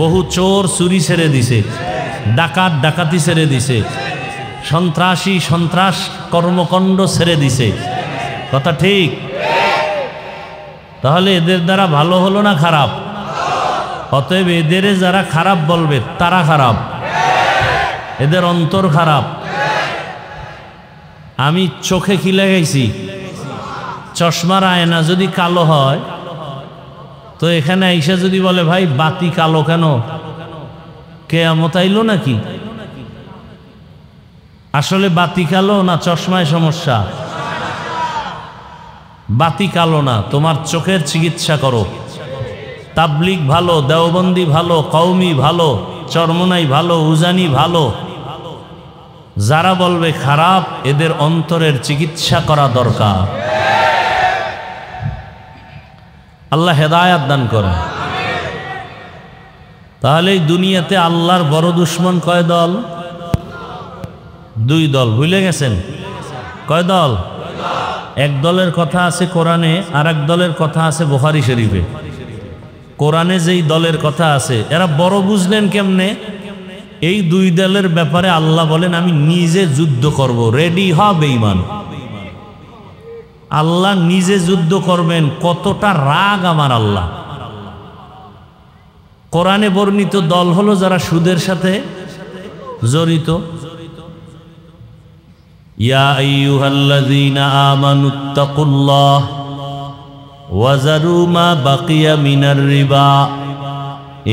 Speaker 1: বহু চোর চুরি ছেড়ে দিছে, ডাকাত ডাকাতি ছেড়ে দিছে, সন্ত্রাসী সন্ত্রাস কর্মকাণ্ড ছেড়ে দিছে। কথা ঠিক? তাহলে এদের দ্বারা ভালো হলো না খারাপ? অতএব এদের যারা খারাপ বলবে তারা খারাপ, এদের অন্তর খারাপ। আমি চোখে কি লাগাইছি? চশমার আয়না যদি কালো হয় তো এখানে আইসা যদি বলে ভাই বাতি কালো কেন, কিয়ামত আইলো নাকি? আসলে বাতি কালো না চশমায় সমস্যা? বাতি কালো না, তোমার চোখের চিকিৎসা করো। তাবলিগ ভালো, দেওবন্দি ভালো, কওমি ভালো, চরমনাই ভালো, উজানি ভালো। যারা বলবে খারাপ, এদের অন্তরের চিকিৎসা করা দরকার। আল্লাহ হেদায়াত দান করেন। তাহলে এই দুনিয়াতে আল্লাহর বড় দুশ্মন কয় দল? দুই দল। ভুলে গেছেন? কয় দল? এক দলের কথা আছে কোরআনে, আর এক দলের কথা আছে বুখারী শরীফে। কোরআনে যেই দলের কথা আছে এরা বড় বুঝলেন কেমনে? এই দুই দলের ব্যাপারে আল্লাহ বলেন আমি নিজে যুদ্ধ করব, রেডি হ বেঈমান। আল্লাহ নিজে যুদ্ধ করবেন, কতটা রাগ আমার আল্লাহ। কোরআনে বর্ণিত দল হলো যারা সুদের সাথে জড়িত। ইয়া আইয়ুহাল্লাযীনা আমানুত্তাকুল্লাহ ওয়া যারু মা বাকিয়া মিনার রিবা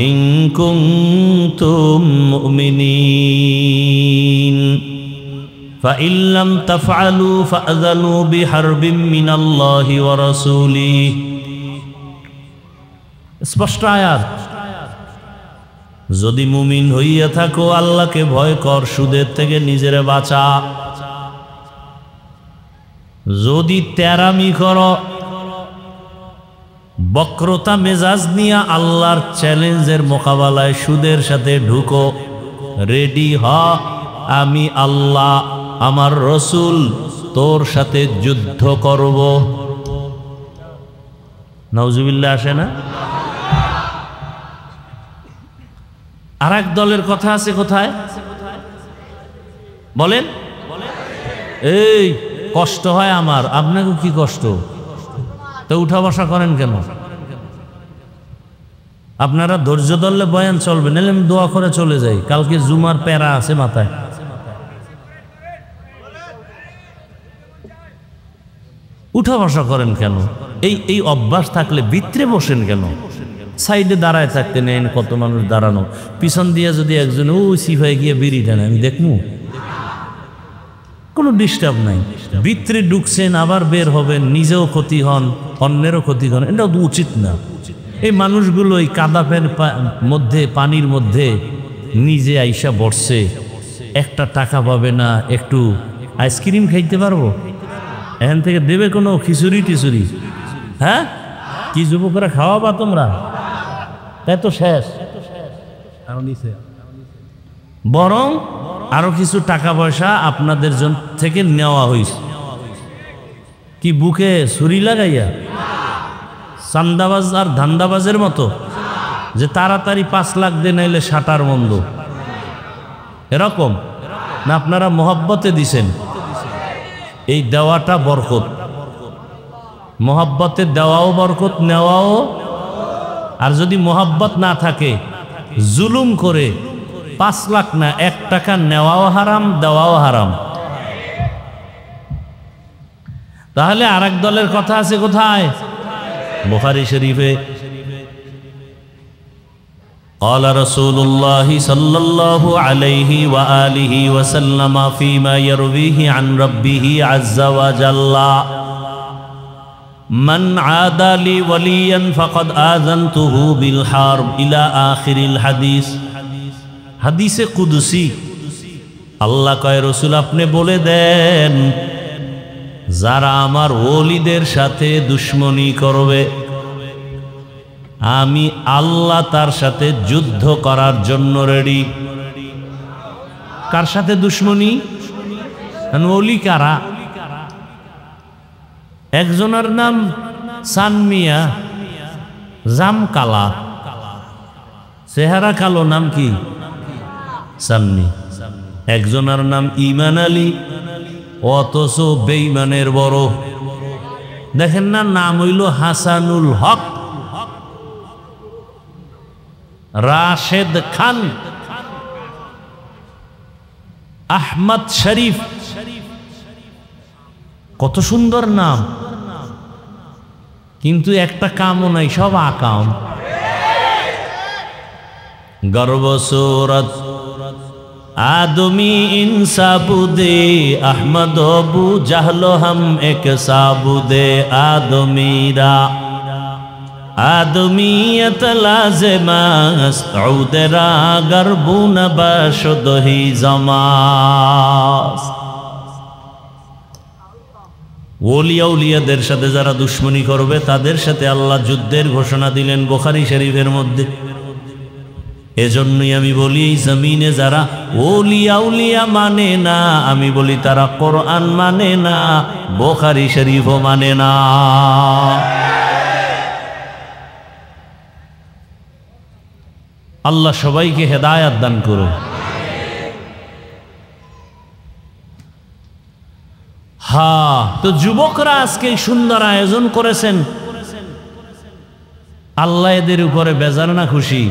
Speaker 1: ইন কুনতুম মুমিনিন فإن لم تفعلوا فأذنوا بحرب من الله ورسوله স্পষ্ট আয়াত। যদি মুমিন হইয়া থাকো আল্লাহকে ভয় কর, সুদের থেকে নিজেরে বাঁচা। যদি তেরামি করো, বক্রতা মেজাজ নিয়ে আল্লাহর চ্যালেঞ্জের মোকাবেলায় সুদের সাথে ঢুকো, রেডি হ, আমি আল্লাহ আমার রসুল তোর সাথে যুদ্ধ করব। নাউজুবিল্লাহ আসে না? আর এক দলের কথা আছে কোথায় বলেন? এই কষ্ট হয় আমার, আপনাকে কি কষ্ট? তো উঠা বসা করেন কেন? আপনারা ধৈর্য ধরলে বয়ান চলবে, নাহলে আমি দোয়া করে চলে যাই। কালকে জুমার প্যারা আছে মাথায়। উঠা বসা করেন কেন? এই অভ্যাস থাকলে ভিতরে বসেন কেন? সাইডে দাঁড়ায় থাকতে নেন, কত মানুষ দাঁড়ানো, পিছন দিয়ে যদি একজন ও সিফাই গিয়ে বিড়ি টানে, আমি দেখবো? কোনো ডিস্টার্ব নাই। ভিতরে ঢুকছেন, আবার বের হবেন, নিজেও ক্ষতি হন, অন্যেরও ক্ষতি হন, এটা তো উচিত না। এই মানুষগুলো এই কাদাপের মধ্যে, পানির মধ্যে নিজে আইসা বসছে, একটা টাকা পাবে না, একটু আইসক্রিম খাইতে পারবো? এখান থেকে দেবে কোনো খিচুড়ি টিচুড়ি? হ্যাঁ, কি যুবকরা খাওয়াবা তোমরা? তাই তো শেষ। বরং আরো কিছু টাকা পয়সা আপনাদের জন্য থেকে নেওয়া হয়েছে। কি বুকে ছুরি লাগাইয়া? চান্দাবাজ আর ধান্দাবাজের মতো যে তাড়াতাড়ি 5 লাখ দিয়ে নাইলে শাটার বন্ধ, এরকম না? আপনারা মোহাব্বতে দিছেন। এই দেওয়াটা বরকত, মোহাব্বতে দেওয়াও বরকত, নেওয়াও। আর যদি মোহাব্বত না থাকে, জুলুম করে 5 লাখ না 1 টাকা নেওয়াও হারাম, দেওয়াও হারাম। তাহলে আর এক দলের কথা আছে কোথায়? বুখারী শরীফে قال رسول الله صلى الله عليه وآله وسلم فيما يرويه عن ربه عز وجل من عادى لي وليا فقد آذنته بالحرب إلى آخر الحديث। হাদিসে কুদসি আল্লাহ কয়, রসুল আপনি বলে দেন, যারা আমার ওলিদের সাথে দুশ্মনী করবে আমি আল্লাহ তার সাথে যুদ্ধ করার জন্য রেডি। কার সাথে দুশ্মনী? ওলি কারা? একজনের নাম সানমিয়া, জামকালা, চেহারা কালো, নাম কি? সান্নি। একজনের নাম ইমান আলী, অথচ বেঈমানের বড়। দেখেন না, নাম হইল হাসানুল হক, রাশেদ খান, আহমদ শরীফ, কত সুন্দর নাম, কিন্তু একটা কামও নাই, সব আকাম। গর্ব সুরত आदमी इंसाबुदे अहमद अबू जहलो हम एक साबुदे आदमीरा आदमीयत लाज़िमास उदरा गरबुन बशुदही जमास। ওলিয়া উলিয়াদের সাথে যারা দুশ্মনী করবে তাদের সাথে আল্লাহ যুদ্ধের ঘোষণা দিলেন বুখারী শরীফের মধ্যে। এজন্যই আমি বলি, এই জমিনে যারা ওলিয়া উলিয়া মানে না, আমি বলি তারা কোরআন মানে না, বুখারী শরীফও মানে না। আল্লাহ সবাইকে হেদায়েত দান করুন। হ্যাঁ, তো যুবকরা আজকে সুন্দর আয়োজন করেছেন, আল্লাহ এদের উপরে বেজার না খুশি?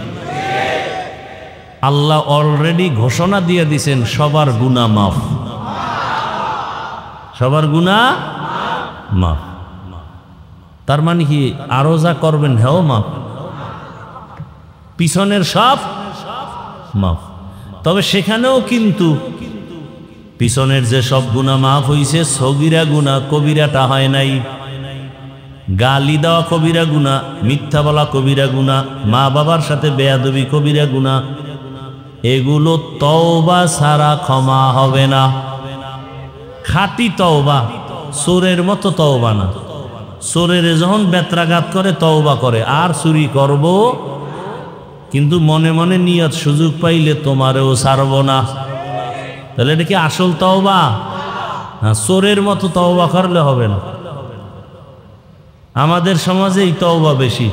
Speaker 1: আল্লাহ অলরেডি ঘোষণা দিয়ে দিছেন সবার গুনাহ মাফ, সবার গুনাহ মাফ। তার মানে কি আরো যা করবেন হেও মাফ, পিছনের সব মাফ। তবে সেখানেও কিন্তু পিছনের যে সব গুনাহ মাফ হইছে, সগীরা গুনাহ কবিরাটা হয় নাই। গালি দেওয়া কবিরা গুনাহ, মিথ্যা বলা কবিরা গুনাহ, মা বাবার সাথে বেয়াদবি কবিরা গুনাহ, এগুলো তওবা ছাড়া ক্ষমা হবে না। খাঁটি তওবা, চোরের মতো তওবা না। চোরের যখন বেত্রাঘাত করে তওবা করে, আর চুরি করব, কিন্তু মনে মনে নিয়ত সুযোগ পাইলে তোমারেও ছাড়ব না। তাহলে এটা কি আসল তওবা? হ্যাঁ, চোরের মতো তওবা করলে হবে না। আমাদের সমাজে এই তওবা বেশি।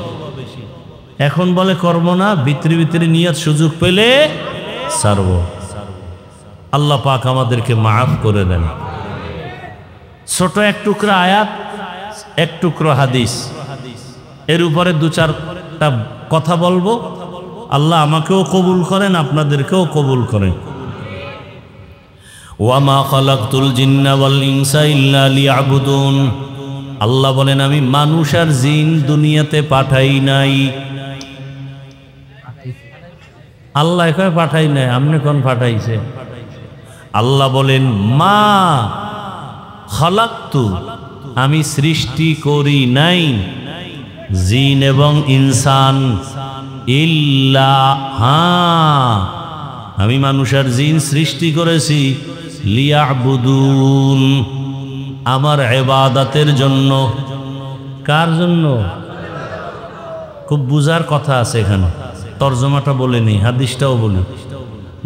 Speaker 1: এখন বলে করব না, ভিতরে ভিতরে নিয়ত সুযোগ পেলে ছাড়ব। আল্লাহ পাক আমাদেরকে মাফ করে দেন। ছোট এক টুকরা আয়াত, এক টুকরো হাদিস, এর উপরে দু চারটা কথা বলবো। আল্লাহ আমাকেও কবুল করেন, আপনাদেরকেও কবুল করেন। ওয়ামা খালাকতুল জিন্না ওয়াল ইনসা ইল্লা লিয়াবুদুন। আল্লাহ বলেন আমি মানুষ আর জিন দুনিয়াতে পাঠাই নাই। আল্লাহ কয় পাঠাই নাই, আপনি কোন পাঠাইছে? আল্লাহ বলেন মা খালাকতু, আমি সৃষ্টি করি নাই জিন এবং ইনসান, ইল্লা, হ্যাঁ আমি মানুষ আর জিন সৃষ্টি করেছি লিয়াবুদুন, আমার ইবাদতের জন্য। কার জন্য? খুব বুঝার কথা আছে এখানে, তরজমাটা বলে নেই, হাদিসটাও বলি।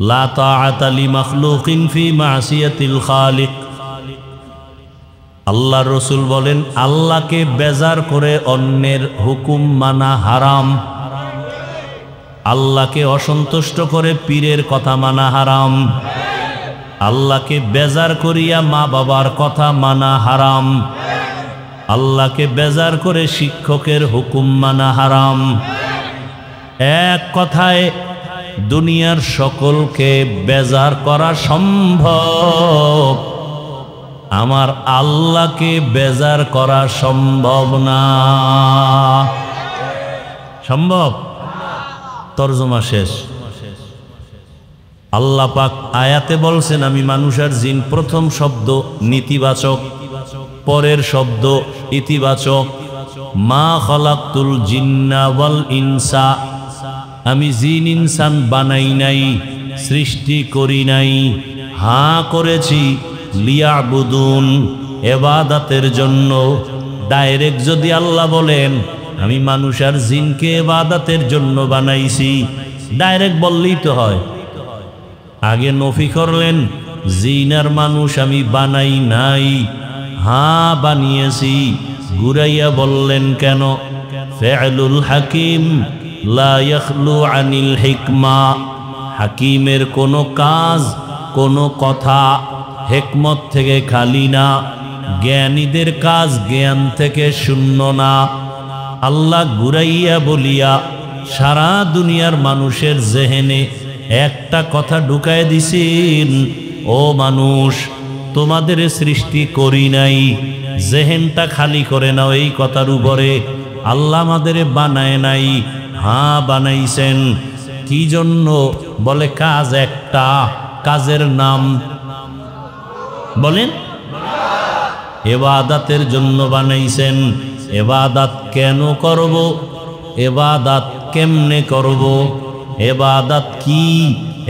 Speaker 1: লা তাআতা লিমাখলুকিন ফি মাসিয়াতিল খালিক। আল্লাহ রসুল বলেন আল্লাহকে বেজার করে অন্যের হুকুম মানা হারাম। আল্লাহকে অসন্তুষ্ট করে পীরের কথা মানা হারাম। আল্লাহকে বেজার করিয়া মা বাবার কথা মানা হারাম। আল্লাহকে বেজার করে শিক্ষকের হুকুম মানা হারাম। এক কথায় দুনিয়ার সকলকে বেজার করা সম্ভব, আমার আল্লাহকে বেজার করা সম্ভব না। সম্ভব? তরজমা শেষ। আল্লাহ পাক আয়াতে বলছেন আমি মানুষ আর জিন, প্রথম শব্দ নেতিবাচক, পরের শব্দ ইতিবাচক। মা খালাকতুল জিন্না ওয়াল ইনসা, আমি জিন ইনসান বানাই নাই, সৃষ্টি করি নাই, হ্যাঁ করেছি লিয়াবুদুন, ইবাদতের জন্য। ডাইরেক্ট যদি আল্লাহ বলেন আমি মানুষ আর জিনকে ইবাদতের জন্য বানাইছি, ডাইরেক্ট বললেই তো হয়। আগে নফি করলেন জিন আর মানুষ আমি বানাই নাই, হ্যাঁ বানিয়েছি, ঘুরাইয়া বললেন কেন? ফিআলুল হাকিম লা ইয়াখলু আনিল হিকমা। হাকিমের কোনো কাজ, কোনো কথা হিকমত থেকে খালি না, জ্ঞানীদের কাজ জ্ঞান থেকে শূন্য না। আল্লাহ ঘুরাইয়া বলিয়া সারা দুনিয়ার মানুষের জেহেনে একটা কথা ঢুকায় দিছেন, ও মানুষ তোমাদের সৃষ্টি করি নাই, জেহেনটা খালি করে নাও এই কথার উপরে। আল্লাহ আমাদের বানায় নাই, হ্যাঁ বানাইছেন। কি জন্য? বলে কাজ একটা, কাজের নাম বলেন ইবাদতের জন্য বানাইছেন। ইবাদত কেন করব? ইবাদত কেমনে করব? ইবাদত কি?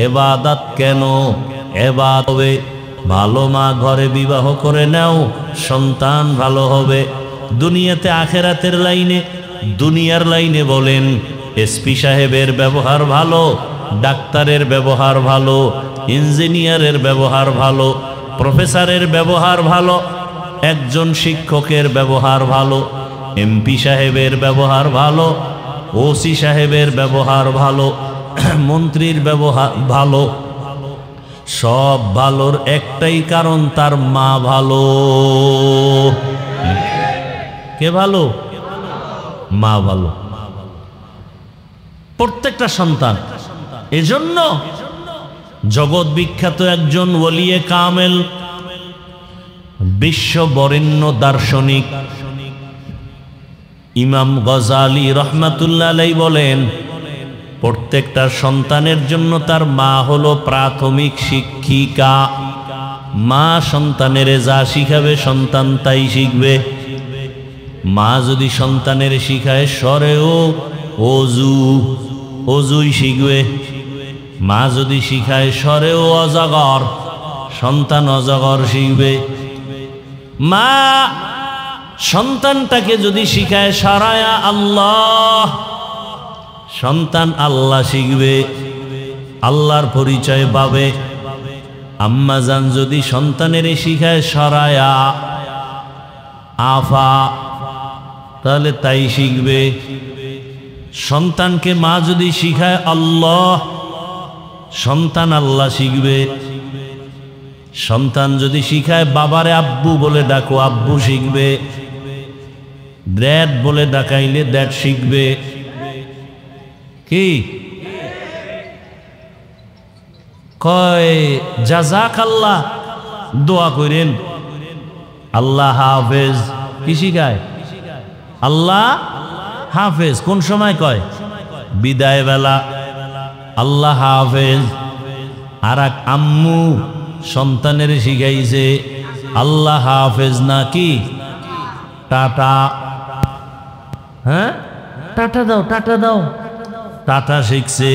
Speaker 1: ইবাদত কেন? ইবাদত হবে ভালো মা ঘরে বিবাহ করে নাও, সন্তান ভালো হবে। দুনিয়াতে আখেরাতের লাইনে, দুনিয়ার লাইনে বলেন এসপি সাহেবের ব্যবহার ভালো, ডাক্তারের ব্যবহার ভালো, ইঞ্জিনিয়ারের ব্যবহার ভালো, প্রফেসরের ব্যবহার ভালো, একজন শিক্ষকের ব্যবহার ভালো, এমপি সাহেবের ব্যবহার ভালো, ওসি সাহেবের ব্যবহার ভালো, মন্ত্রীর ব্যবহার ভালো। সব ভালোর একটাই কারণ, তার মা ভালো। কে ভালো? মা ভালো। প্রত্যেকটা সন্তান। এজন্য জগৎ বিখ্যাত একজন ওলিয়ে কামেল, বিশ্ব বরেণ্য দার্শনিক ইমাম গজালি রহমাতুল্লাহ আলাইহি বলেন প্রত্যেকটা সন্তানের জন্য তার মা হলো প্রাথমিক শিক্ষিকা। মা সন্তানের যা শিখাবে সন্তান তাই শিখবে। মা যদি সন্তানের শিখায় সরেও অজু, অজুই শিখবে। মা যদি শিখায় সরেও অজগর, সন্তান অজগর শিখবে। মা সন্তানটাকে যদি শিখায় সারায়া আল্লাহ, সন্তান আল্লাহ শিখবে, আল্লাহর পরিচয় পাবে। আম্মা জান যদি সন্তানের শিখায় সরায়া আফা, তাহলে তাই শিখবে। সন্তানকে মা যদি শিখায় আল্লাহ, সন্তান আল্লাহ শিখবে। সন্তান যদি শিখায় বাবারে আব্বু বলে ডাকো, আব্বু শিখবে। ড্যাড বলে ডাকাইলে ড্যাড শিখবে। কি কয়? জাযাকাল্লাহ দোয়া করেন, আল্লাহ হাফেজ। কি শিখায়? আল্লাহ হাফেজ। কোন সময় কয়? বিদায় বেলা আল্লাহ হাফেজ। আর এক আম্মু সন্তানের শিখাইছে আল্লাহ হাফেজ নাকি টাটা। হ্যাঁ, টাটা দাও, টাটা দাও, টাটা শিখছে।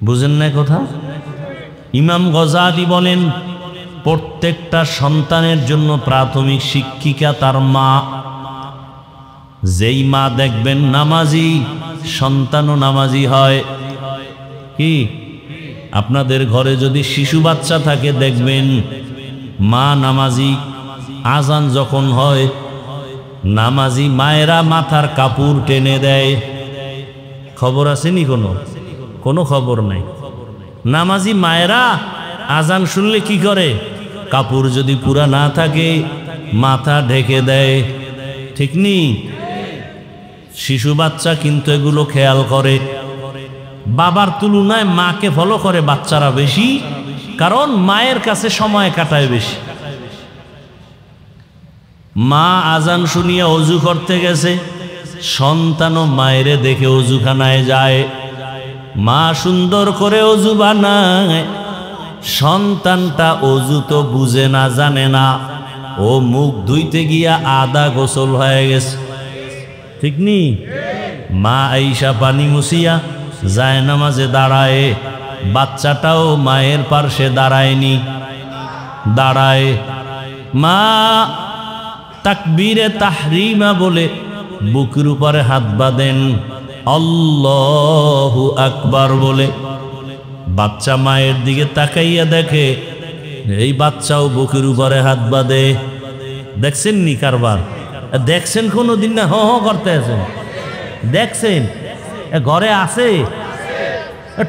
Speaker 1: বুঝেন না কথা? ইমাম গজালি বলেন প্রত্যেকটা সন্তানের জন্য প্রাথমিক শিক্ষিকা তার মা। যেই মা দেখবেন নামাজি, সন্তানও নামাজি হয়। কি আপনাদের ঘরে যদি শিশু বাচ্চা থাকে দেখবেন মা নামাজি। আজান যখন হয় নামাজি মায়েরা মাথার কাপড় টেনে দেয়। খবর আসেনি? কোনো খবর নাই। নামাজি মায়েরা আজান শুনলে কি করে? কাপড় যদি পুরা না থাকে মাথা ঢেকে দেয়। ঠিক নি? শিশু বাচ্চা কিন্তু এগুলো খেয়াল করে। বাবার তুলনায় মাকে ফলো করে বাচ্চারা বেশি, কারণ মায়ের কাছে সময় কাটায় বেশি। মা আজান শুনিয়া অজু করতে গেছে, সন্তানও মায়েরে দেখে অজুখানায় যায়। মা সুন্দর করে অজু বানায়, সন্তানটা অজু তো বুঝে না, জানে না। ও মুখ ধুইতে গিয়া আদা গোসল হয়ে গেছে। ঠিক নি? মা আইসা পানি মুছিয়া যায় নামাজে দাঁড়ায়, বাচ্চাটাও মায়ের পার্শ্বে দাঁড়ায়নি, দাঁড়ায়। মা তাকবীরে তাহরিমা বলে বুকের উপরে হাত বাঁধেন, আল্লাহু আকবার বলে। বাচ্চা মায়ের দিকে তাকাইয়া দেখে এই বাচ্চাও বুকের উপরে হাত বাঁধে। দেখছেন নি কারবার? দেখছেন কোনো দিন? না হ করতে আছেন? দেখছেন? ঘরে আছে?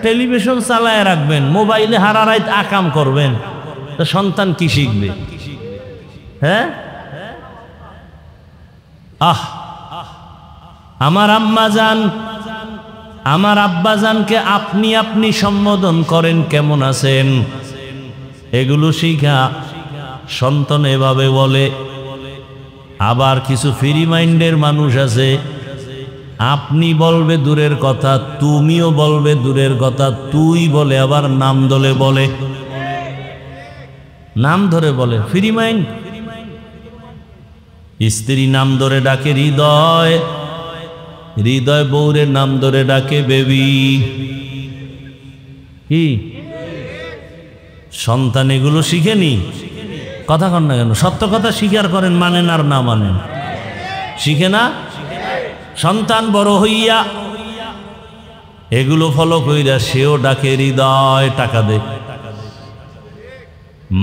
Speaker 1: টেলিভিশন চালায় রাখবেন, মোবাইলে হারা রাত আকাম করবেন, তো সন্তান কি শিখবে? হ্যাঁ, আমার আম্মা জান, আমার আব্বা জানকে আপনি আপনি সম্বোধন করেন, কেমন আছেন, এগুলো শিখা সন্তান এভাবে বলে। আবার কিছু ফ্রি মাইন্ডের মানুষ আছে, আপনি বলবে দূরের কথা, তুমিও বলবে দূরের কথা, তুই বলে আবার নাম ধরে বলে, নাম ধরে বলে। Free mind. স্ত্রী নাম ধরে ডাকে হৃদয়, হৃদয় বউরের নাম ধরে ডাকে বেবি। কি সন্তান এগুলো শিখেনি? কথা কন না কেন? সত্য কথা স্বীকার করেন, মানেন আর না মানেন। শিখে না? সন্তান বড় হইয়া এগুলো ফলো কইরা সেও ডাকে হৃদয়, টাকা দে।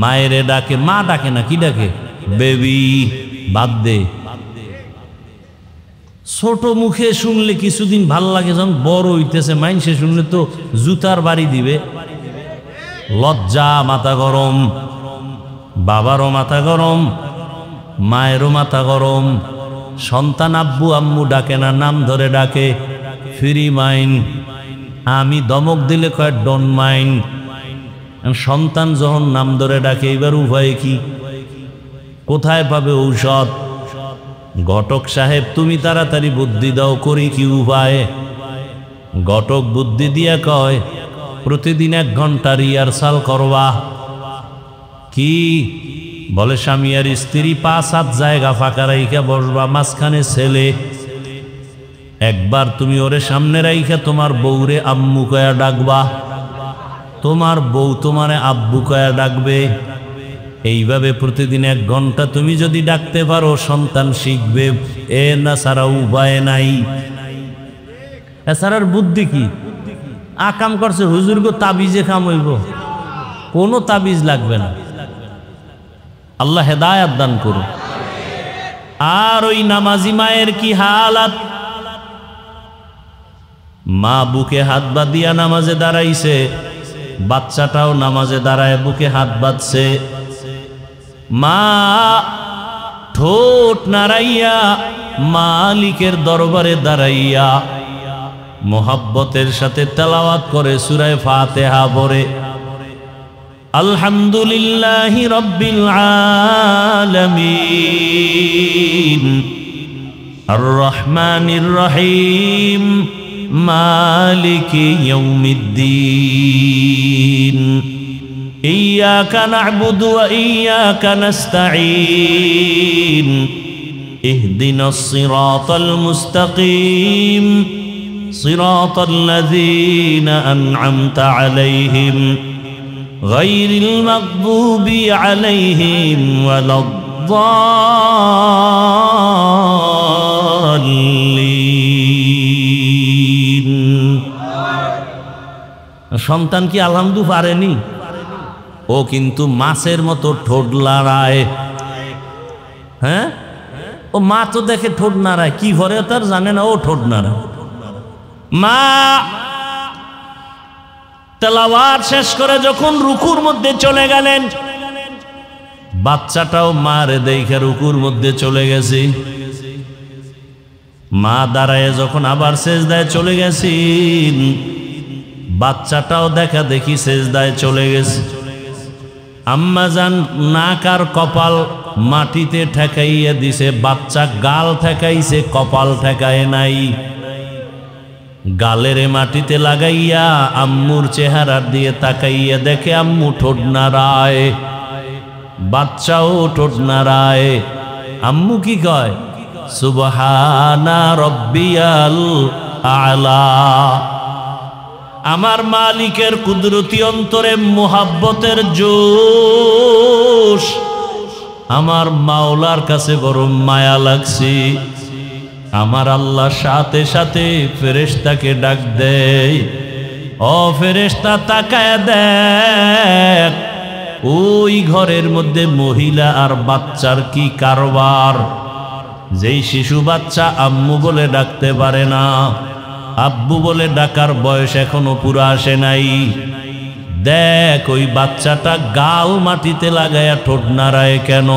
Speaker 1: মায়েরে ডাকে, মা ডাকে না, কি ডাকে? বেবি, বাদ দে। ছোট মুখে শুনলে কিছুদিন ভাল লাগে, যখন বড় হইতেছে মাইনসে শুনলে তো জুতার বাড়ি দিবে। লজ্জা, মাথা গরম, বাবারও মাথা গরম, মায়েরও মাথা গরম। সন্তান আব্বু আম্মু ডাকে না, নাম ধরে ডাকে, ফ্রি মাইন্ড। আমি দমক দিলে কয় ডোন্ট মাইন্ড। সন্তান যখন নাম ধরে ডাকে, এবার উপায় কি? কোথায় পাবে ঔষধ? ঘটক সাহেব তুমি তাড়াতাড়ি বুদ্ধি দাও, করি কি উপায়? ঘটক বুদ্ধি দিয়া কয় প্রতিদিন 1 ঘন্টা রিহার্সাল করবা, কি বলে? স্বামী আর স্ত্রী 5-7 জায়গা ফাঁকা রাইখা বসবা, মাঝখানে ছেলে। একবার তুমি ওরে সামনে রাইখা তোমার বউরে আম্মু কয়া ডাকবা, তোমার বউ তোমারে আব্বু কয়া ডাকবে। এইভাবে প্রতিদিন 1 ঘন্টা তুমি যদি ডাকতে পারো, সন্তান শিখবে। এ না ছাড়া উপায় নাই। এছাড়ার বুদ্ধি কি? আকাম করছে হুজুর গো, তাবিজে কাম হইব? কোনো তাবিজ লাগবে না। আল্লাহ হেদায়াত দান করুন। আর ওই নামাজি মায়ের কি হালাত? মা বুকে হাত বাঁধিয়া নামাজে দাঁড়াইছে, বাচ্চাটাও নামাজে দাঁড়ায় বুকে হাত বাঁধছে। মা ঠোঁট নাড়াইয়া মালিকের দরবারে দাঁড়াইয়া মোহাব্বতের সাথে তেলাওয়াত করে সূরা ফাতিহা পড়ে, আলহামদুলিল্লাহি রাব্বিল আলামিন আর রহমানির রহিম মালিকি ইয়াউমিদ্দিন ইয়্যাকা না'বুদু ওয়া ইয়্যাকা নাস্তাঈন ইহদিনাস সিরাতাল মুস্তাকিম সিরাতাল লাযীনা আন'আমতা আলাইহিম গায়রিল মাগদুবি আলাইহিম ওয়ালাদ-দাল্লিন। সন্তান কি আলহামদু পারেনি? ও কিন্তু মাছের মতো ঠোঁট নাড়ায়। হ্যাঁ, ও মা তো দেখে ঠোঁট নাড়ায়, কি ভরে তার জানে না, ও ঠোঁট নাড়ায়। মা তেলাওয়াত শেষ করে যখন রুকুর মধ্যে চলে গেলেন, বাচ্চাটাও মারে দেখে রুকুর মধ্যে চলে গেছে। মা দাঁড়ায় যখন আবার সেজদায় চলে গেছেন, বাচ্চাটাও দেখা দেখি সেজদায় চলে গেছে। আম্মা জান নাক আর কপাল মাটিতে ঠেকাইয়া দিছে, বাচ্চা গাল ঠেকাইছে, কপাল ঠেকায় নাই। গালের মাটিতে লাগাইয়া আম্মুর চেহারা দিয়ে তাকাইয়া দেখে আম্মু ঠোঁট নাড়ায়, বাচ্চাও ঠোঁট নাড়ায়। আম্মু কি কয়? সুবহানা রব্বিয়াল আলা। আমার মালিকের কুদরতি অন্তরে মুহাব্বতের জোশ, আমার মাওলার কাছে বড় মায়া লাগছে। আমার আল্লাহ সাথে সাথে ফেরেশতাকে ডাক দেয়, ও ফেরেশতা তাকায় দেখ, ওই ঘরের মধ্যে মহিলা আর বাচ্চার কি কারবার। যেই শিশু বাচ্চা আম্মু বলে ডাকতে পারে না, আব্বু বলে ডাকার বয়স এখনো পুরো আসে নাই, দেখ ওই বাচ্চাটা গাল মাটিতে লাগায়া ঠোঁট নাড়ায় কেন?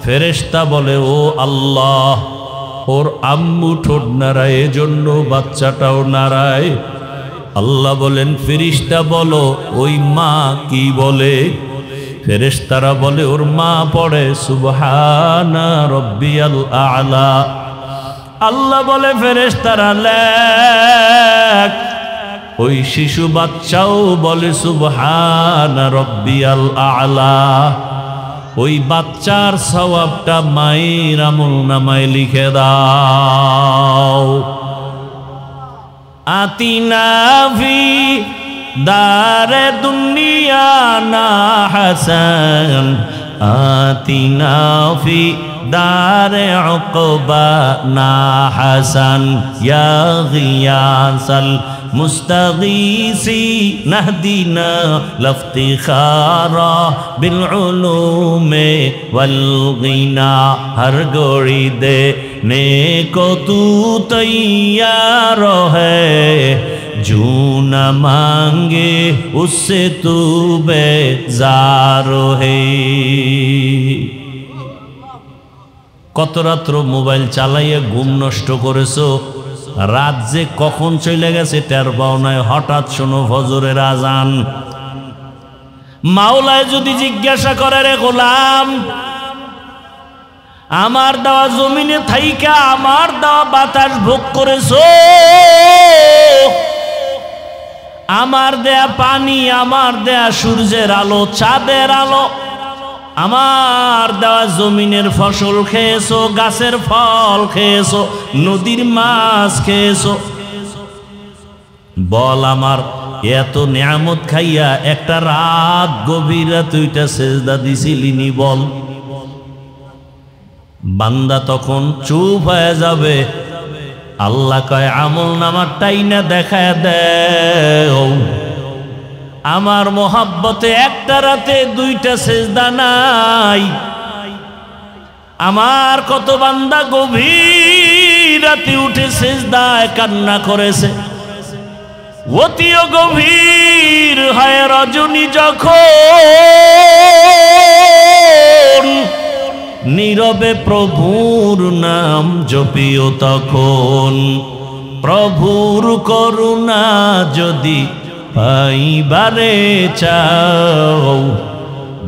Speaker 1: ফেরেশতা বলে, ও আল্লাহ, ওর আম্মু ঠোঁট নাড়ায়, এজন্য বাচ্চাটাও নাড়ায়। আল্লাহ বলেন, ফেরেশতা বলো ওই মা কি বলে? ফেরেশতারা বলে, ওর মা পড়ে সুবহানা রব্বিয়াল আ'লা। আল্লাহ বলে, ফেরেশতারা লেখ, ওই শিশু বাচ্চাও বলে সুবহানা রব্বিয়াল আ'লা। ওই বাচ্চার সওয়াবটা মায়ের আমলনামায় লিখে দাও। আতিনা ফি দারে দুনিয়া না হাসান, আতিনা ফি দারে উকবা না হাসান, ইয়া গিয়াসাল মুস্তাগীসি নাহদিনা লফতিখারা বিল উলুমে ওয়াল গিনা। হর গড়ি দে নে কো তু তৈয়ার হ্যায়, জু না মাঙ্গে উসসে তু বেজার হে। কত রাত্র মোবাইল চালাইয়া ঘুম নষ্ট করেছো, রাত যে কখন চলে গেছে টের পাও নাই, হঠাৎ শোনো ফজরের আজান। মাওলায় যদি জিজ্ঞাসা করে, রে গোলাম, আমার দেওয়া জমিনে থাইকা আমার দেওয়া বাতাস ভোগ করেছো, আমার দেয়া পানি, আমার দেয়া সূর্যের আলো, চাঁদের আলো, আমার দেওয়া জমিনের ফসল খেয়েছো, গাছের ফল খেয়েছো, নদীর মাছ খেয়েছো। বল আমার এত নিয়ামত খাইয়া একটা রাত গভীর তুইটা সেজদা দিছিলিনি? বল। বান্দা তখন চুপ হয়ে যাবে। আল্লাহ কয় আমল নামাটাই না দেখায় দেও। আমার মোহাব্বতে একটা রাতে দুইটা সেজদা নাই। আমার কত বান্দা গভীর রাতে উঠে সেজদায় কান্না করেছে। অতিও গভীর হয় রজনী যখন, নীরবে প্রভুর নাম জপিও তখন। প্রভুর করুণা যদি পাইবারে চাও,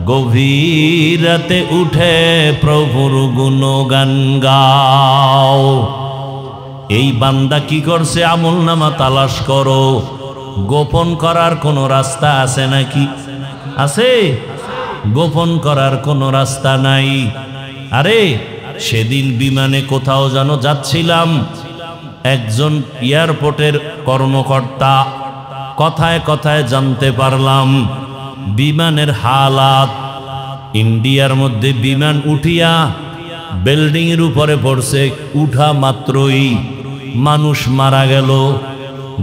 Speaker 1: গভীর রাতে উঠে প্রভুর গুণগান গাও। এই বান্দা কি করছে? আমল নামা তালাশ করো। গোপন করার কোনো রাস্তা আছে নাকি? আছে? গোপন করার কোনো রাস্তা নাই। আরে সেদিন বিমানে কোথাও যেন যাচ্ছিলাম, একজন এয়ারপোর্টের কর্মকর্তা, কথায় কথায় জানতে পারলাম বিমানের হালাত। ইন্ডিয়ার মধ্যে বিমান উঠিয়া বিল্ডিং এর উপরে পড়ছে, উঠা মাত্রই মানুষ মারা গেল।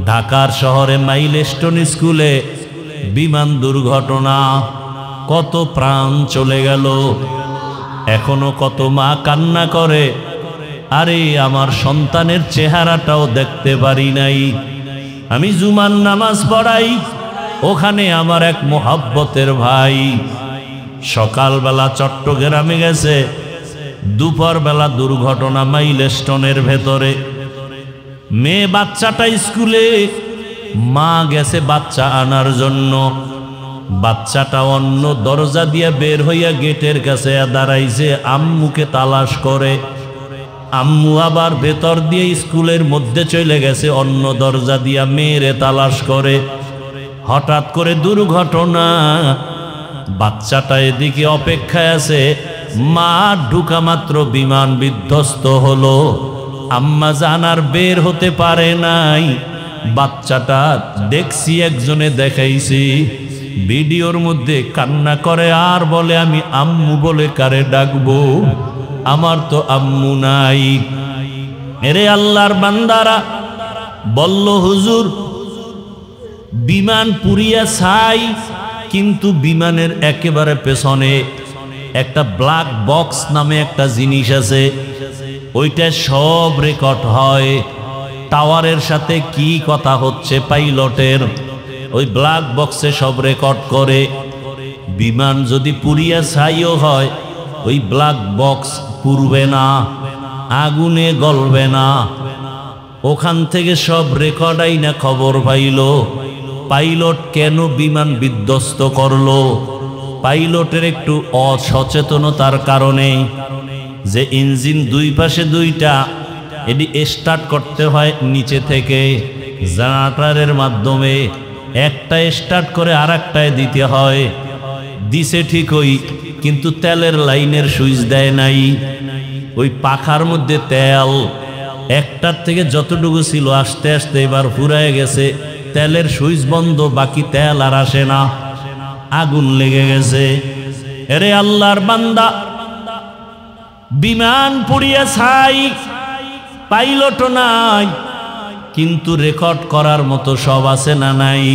Speaker 1: ঢাকার শহরে মাইলস্টোন স্কুলে বিমান দুর্ঘটনা, কত প্রাণ চলে গেল। এখনো কত মা কান্না করে, আরে আমার সন্তানের চেহারাটাও দেখতে পারি নাই। আমি জুমার নামাজ পড়াই, ওখানে আমার এক মোহাব্বতের ভাই সকালবেলা চট্টগ্রামে গেছে, দুপুরবেলা দুর্ঘটনা মাইলস্টোনের ভেতরে। মেয়ে বাচ্চাটা স্কুলে, মা গেছে বাচ্চা আনার জন্য। বাচ্চাটা অন্য দরজা দিয়ে বের হইয়া গেটের কাছে দাঁড়াইছে, আম্মুকে তালাশ করে। আম্মু আবার ভেতর দিয়ে স্কুলের মধ্যে চলে গেছে, অন্য দরজা দিয়া মেয়েরে তালাশ করে। হঠাৎ করে দুর্ঘটনা, বাচ্চাটা এদিকে অপেক্ষায় আছে, মা ঢুকা মাত্র বিমান বিধ্বস্ত হলো। আম্মা জানার বের হতে পারে নাই। বাচ্চাটা দেখছি, একজনে দেখাইছি ভিডিওর মধ্যে, কান্না করে আর বলে আমি আম্মু বলে কারে ডাকবো, আমার তো আম্মু নাই। এরে আল্লাহর বান্দারা, বলল হুজুর বিমান পুরিয়া ছাই, কিন্তু বিমানের একেবারে পেছনে একটা ব্ল্যাক বক্স নামে একটা জিনিস আছে, ওইটা সব রেকর্ড হয়। টাওয়ারের সাথে কি কথা হচ্ছে পাইলটের, ওই ব্ল্যাক বক্সে সব রেকর্ড করে। বিমান যদি পুরিয়া ছাইও হয়, ওই ব্ল্যাক বক্স পুড়বে না, আগুনে গলবে না। ওখান থেকে সব রেকর্ড আইনা খবর পাইল পাইলট কেন বিমান বিধ্বস্ত করলো। পাইলটের একটু অসচেতনতার কারণে, যে ইঞ্জিন দুই পাশে দুইটা, এটি স্টার্ট করতে হয় নিচে থেকে জেনারেটরের মাধ্যমে, একটা স্টার্ট করে আর একটায় দিতে হয়। দিছে ঠিকই, কিন্তু তেলের লাইনের সুইচ দেয় নাই। ওই পাখার মধ্যে তেল একটার থেকে যতটুকু ছিল আস্তে আস্তে এবার ফুরায় গেছে, তেলের সুইচ বন্ধ, বাকি তেল আর আসে না, আগুন লেগে গেছে। এরে আল্লাহর বান্দা, বিমান পুড়িয়া ছাই, পাইলটও নাই, কিন্তু রেকর্ড করার মতো সব আছে না নাই?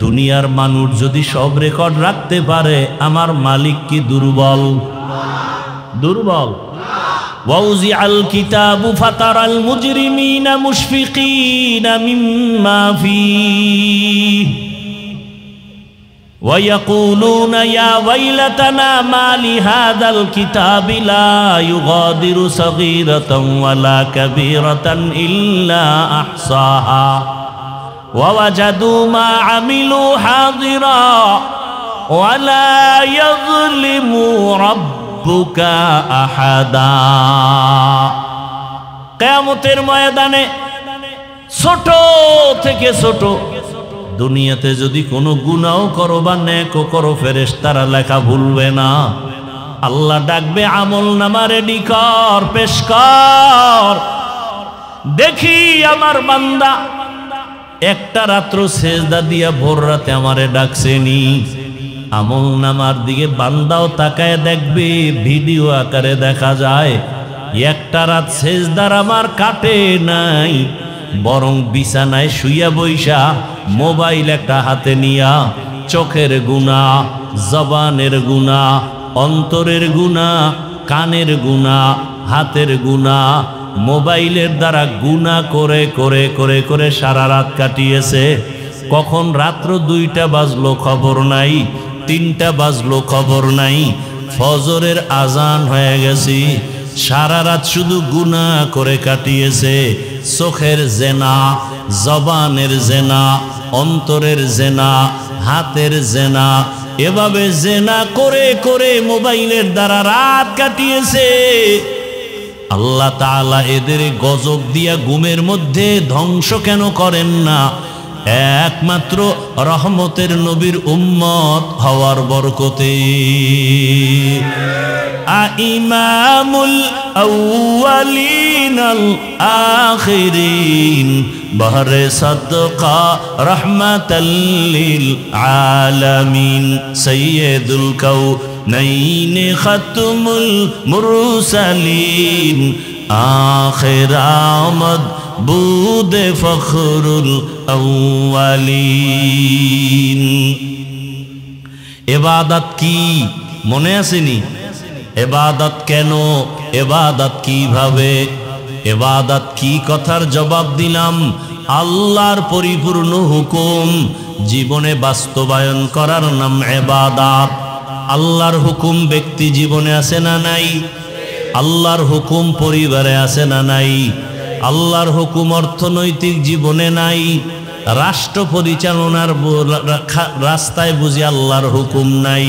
Speaker 1: দুনিয়ার মানুষ যদি সব রেকর্ড রাখতে পারে, আমার মালিক কি দুর্বল? দুর্বল? وَوُزِعَ الْكِتَابُ فَتَرَى الْمُجْرِمِينَ مُشْفِقِينَ مِمَّا فِيهِ وَيَقُولُونَ يَا وَيْلَتَنَا مَا لِهَذَا الْكِتَابِ لَا يُغَادِرُ صَغِيرَةً وَلَا كَبِيرَةً إِلَّا أَحْصَاهَا وَوَجَدُوا مَا عَمِلُوا حَاضِرًا وَلَا يَظْلِمُ رَبُّكَ أَحَدًا। কিয়ামতের ময়দানে ছোট থেকে ছোট দুনিয়াতে যদি কোনো গুনাহও করো বা নেকও করো ফেরেশতারা লেখা ভুলবে না। আল্লাহ ডাকবে আমল নামা রেডি কর, পেশ কর, দেখি আমার বান্দা একটা রাত্র সেজদা দিয়া ভোর রাতে আমারে ডাকছেনি। আমল নামার দিকে বান্দাও তাকায় দেখবে, ভিডিও আকারে দেখা যায় একটা রাত সেজদার আমার কাটে নাই, বরং বিছানায় শুইয়া বইসা মোবাইল একটা হাতে নিয়া চোখের গুনাহ, জবানের গুনাহ, অন্তরের গুনাহ, কানের গুনাহ, হাতের গুনাহ, মোবাইলের দ্বারা গুনাহ করে করে করে করে সারা রাত কাটিয়েছে। কখন রাত্র 2টা বাজলো খবর নাই, 3টা বাজলো খবর নাই, ফজরের আজান হয়ে গেছে, সারা রাত শুধু গুনাহ করে কাটিয়েছে। চোখের জেনা, জবানের জেনা, অন্তরের জেনা, হাতের জেনা, এভাবে জেনা করে করে মোবাইলের দ্বারা রাত কাটিয়েছে। আল্লাহ তাআলা এদের গজব দিয়া ঘুমের মধ্যে ধ্বংস কেন করেন না? একমাত্র রহমতের নবীর উম্মত হওয়ার বরকতে। ইমামুল আউয়ালিন আল আখিরিন বহরে সাদকা রহমাতাল লিল আলামিন সাইয়্যিদুল কাউনাইন খাতমুল মুরসালিন আখির আমদ বুদে ফখরুল আউয়ালিন। ইবাদত কি মনে আসেনি? ইবাদত কেন, ইবাদত কিভাবে, ইবাদত কি কথার জবাব দিলাম। আল্লাহর পরিপূর্ণ হুকুম জীবনে বাস্তবায়ন করার নাম ইবাদত। আল্লাহর হুকুম ব্যক্তি জীবনে আছে না নাই? আল্লাহর হুকুম পরিবারে আছে না নাই? আল্লাহর হুকুম অর্থনৈতিক জীবনে নাই? রাষ্ট্র পরিচালনার রাস্তায় বুঝি আল্লাহর হুকুম নাই?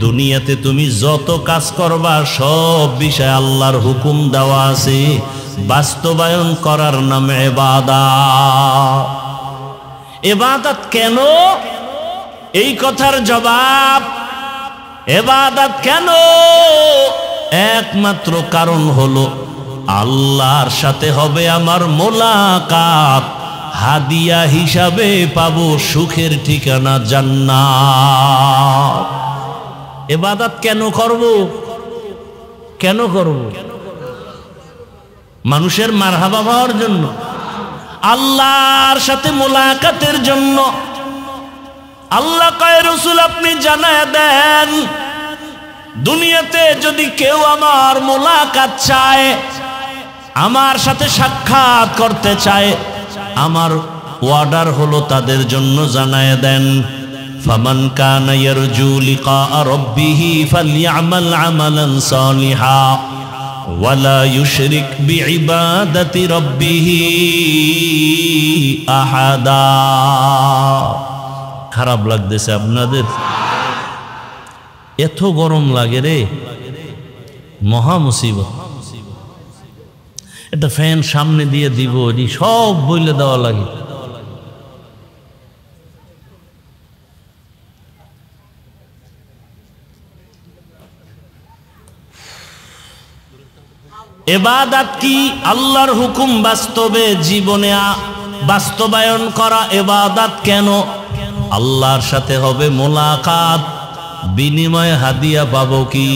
Speaker 1: দুনিয়াতে তুমি যত কাজ করবা সব বিষয়ে আল্লাহর হুকুম দেওয়া আছে, বাস্তবায়ন করার নাম ইবাদত। ইবাদত কেন? এই কথার জবাব, ইবাদত কেন একমাত্র কারণ হলো আল্লাহর সাথে হবে আমার মোলাকাত, হাদিয়া হিসাবে পাবো সুখের ঠিকানা জান্নাত। ইবাদত কেন করব? কেন করব? মানুষের মারহাবা পাওয়ার জন্য, আল্লাহর সাথে মোলাকাতের জন্য। আল্লাহ কয় রাসূল আপনি জানায়া দেন, দুনিয়াতে যদি কেউ আমার মোলাকাত চায়, আমার সাথে সাক্ষাৎ করতে চায়, আমার অর্ডার হলো তাদের জন্য জানায়া দেন, ফামান কানা ইয়ারজু লিকা রাব্বিহি ফালইআমাল আমালান সালিহা ওয়ালা ইউশরিক বিইবাদাতি রাব্বিহি আহাদা। খারাপ লাগতেছে আপনাদের? এত গরম লাগে রে, মহা মুসিবত। এটা ফ্যান সামনে দিয়ে দিব, সব বইলে দেওয়া লাগে। ইবাদত কি? আল্লাহর হুকুম বাস্তবে জীবনে বাস্তবায়ন করা ইবাদত। কেন? আল্লাহর সাথে হবে মোলাকাত, বিনিময়ে হাদিয়া পাবো কি?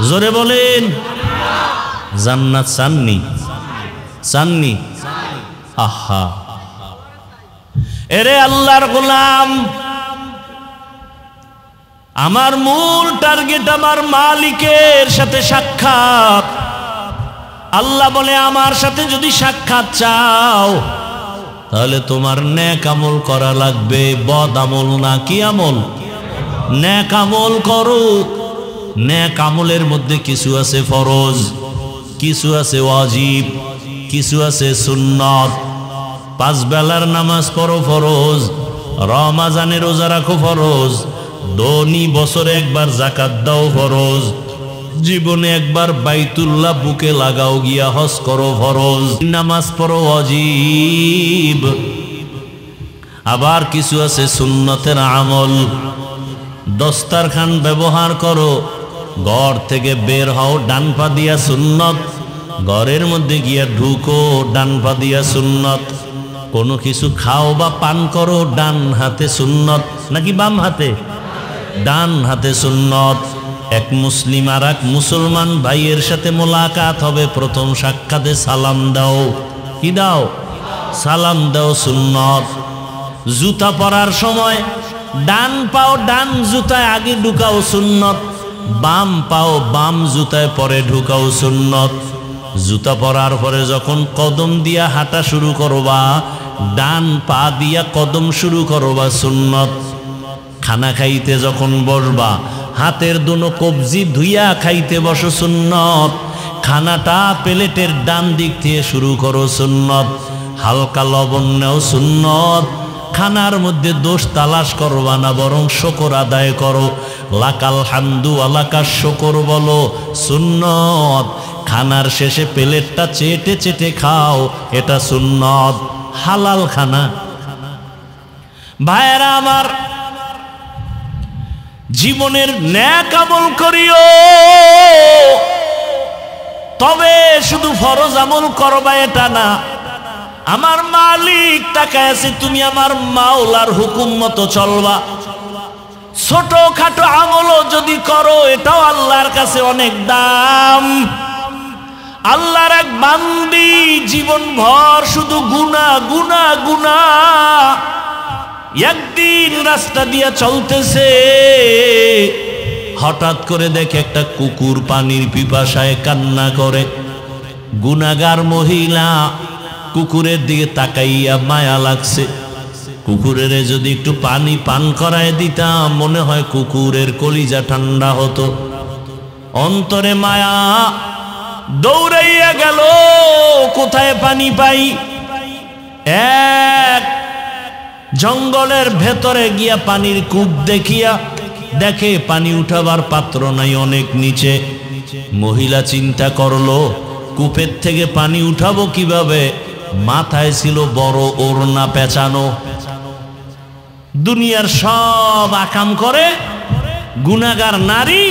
Speaker 1: জোরে বলেন। জান্নাত চাননি? চাননি? আহা, এরে আল্লাহর গোলাম, আমার মূল টার্গেট আমার মালিকের সাথে সাক্ষাৎ। আল্লাহ বলে আমার সাথে যদি সাক্ষাৎ চাও তাহলে তোমার নেক আমল করা লাগবে, বদ আমল না। কি আমল? নেক আমল করো। নেক আমলের মধ্যে কিছু আছে ফরজ, কিছু আছে ওয়াজিব, কিছু আছে সুন্নত। 5 বেলার নামাজ পড়ো ফরজ, রমজানে রোজা রাখো ফরজ, দনি বছরে একবার যাকাত দাও ফরজ, জীবনে একবার বাইতুল্লাহ বুকে লাগাও গিয়া হজ করো ফরজ, নামাজ পড়ো ওয়াজিব। আবার কিছু আছে সুন্নতের আমল। দস্তারখান ব্যবহার করো, ঘর থেকে বের হও ডান পা দিয়া সুন্নত, ঘরের মধ্যে গিয়া ঢুকো ডান পা দিয়া সুন্নত, কোনো কিছু খাও বা পান করো ডান হাতে সুন্নত নাকি বাম হাতে? ডান হাতে সুন্নত। এক মুসলিম আর এক মুসলমান ভাইয়ের সাথে মোলাকাত হবে, প্রথম সাক্ষাতে সালাম দাও। কি দাও? সালাম দাও, সুন্নত। জুতা পরার সময় ডান পাও ডান জুতায় আগে ঢুকাও, সুন্নত। বাম পাও বাম জুতায় পরে ঢুকাও, সুন্নত। জুতা পরার পরে যখন কদম দিয়া হাঁটা শুরু করবা, ডান পা দিয়া কদম শুরু করবা, সুন্নত। খানা খাইতে যখন বসবা, হাতের দুনো কবজি ধুইয়া খাইতে বসো, সুন্নত। খানাটা প্লেটের ডান দিক থেকে শুরু করো, সুন্নত। হালকা লবণ নেও, সুন্নত। খানার মধ্যে দোষ তালাশ করবা না, বরং শুকর আদায় করো। লাকাল হামদু আলাকা শুকর বলো, সুন্নত। খানার শেষে প্লেটটা চেটে চেটে খাও, এটা সুন্নত, হালাল খানা। ভাইয়েরা আমার, জীবনের নেক আমল করিও, তবে শুধু ফরজ আমল করবা এটা না। আমার মালিক তাকায় আছে, তুমি আমার মাওলার হুকুম মতো চলবা। ছোট খাটো আমলও যদি করো, এটাও আল্লাহর কাছে অনেক দাম। আল্লাহর এক বান্দি জীবন ভর শুধু গুনাহ গুনাহ গুনাহ। একদিন রাস্তা দিয়া চলতেছে, হঠাৎ করে দেখে একটা কুকুর পানির পিপাসায় কান্না করে। গুনাহগার মহিলা কুকুরের দিকে তাকাইয়া মায়া লাগছে। কুকুরের যদি একটু পানি পান করায় দিতাম, মনে হয় কুকুরের কলিজা ঠান্ডা হতো। অন্তরে মায়া, দৌড়াইয়া গেল কোথায় পানি পাই। এক জঙ্গলের ভেতরে গিয়া পানির কূপ দেখিয়া দেখে পানি উঠাবার পাত্র নাই, অনেক নিচে। মহিলা চিন্তা করলো, কূপের থেকে পানি উঠাবো কিভাবে? মাথায় ছিল বড় ওড়না পেঁচানো। দুনিয়ার সব আকাম করে গুনাহগার নারী,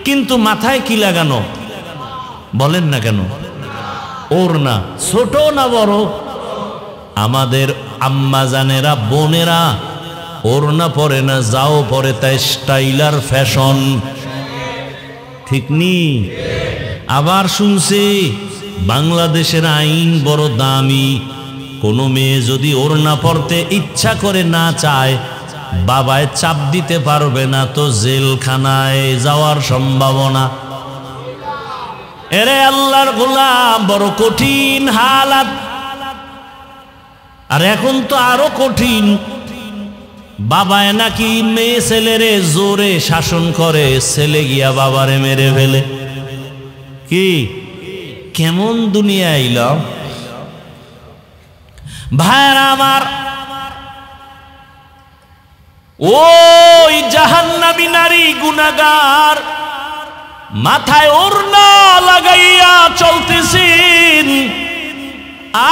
Speaker 1: কিন্তু মাথায় কি লাগানো বলেন না কেন? ওড়না। ছোট না বড়? আমাদের আম্মা জানেরা, বোনেরা ওড়না পরে না, যাও পরে, তাই স্টাইলার ফ্যাশন, ঠিক নি? আবার শুনছি বাংলাদেশের আইন বড় দামি। কোনো মেয়ে যদি ওড়না পরতে ইচ্ছা করে না চায়, বাবায় চাপ দিতে পারবে না, তো জেলখানায় যাওয়ার সম্ভাবনা। এরে আল্লাহর গোলাম, বড় কঠিন হালাত। আর এখন তো আরো কঠিন। বাবায় নাকি মেয়ে ছেলেরে জোরে শাসন করে, ছেলে গিয়া বাবারে মেরে ফেলে। কি কেমন দুনিয়া আইল ভাইরা আমার! ওই জাহান্নামী নারী গুনাহগার মাথায় ওড়না লাগাইয়া চলতেছেন,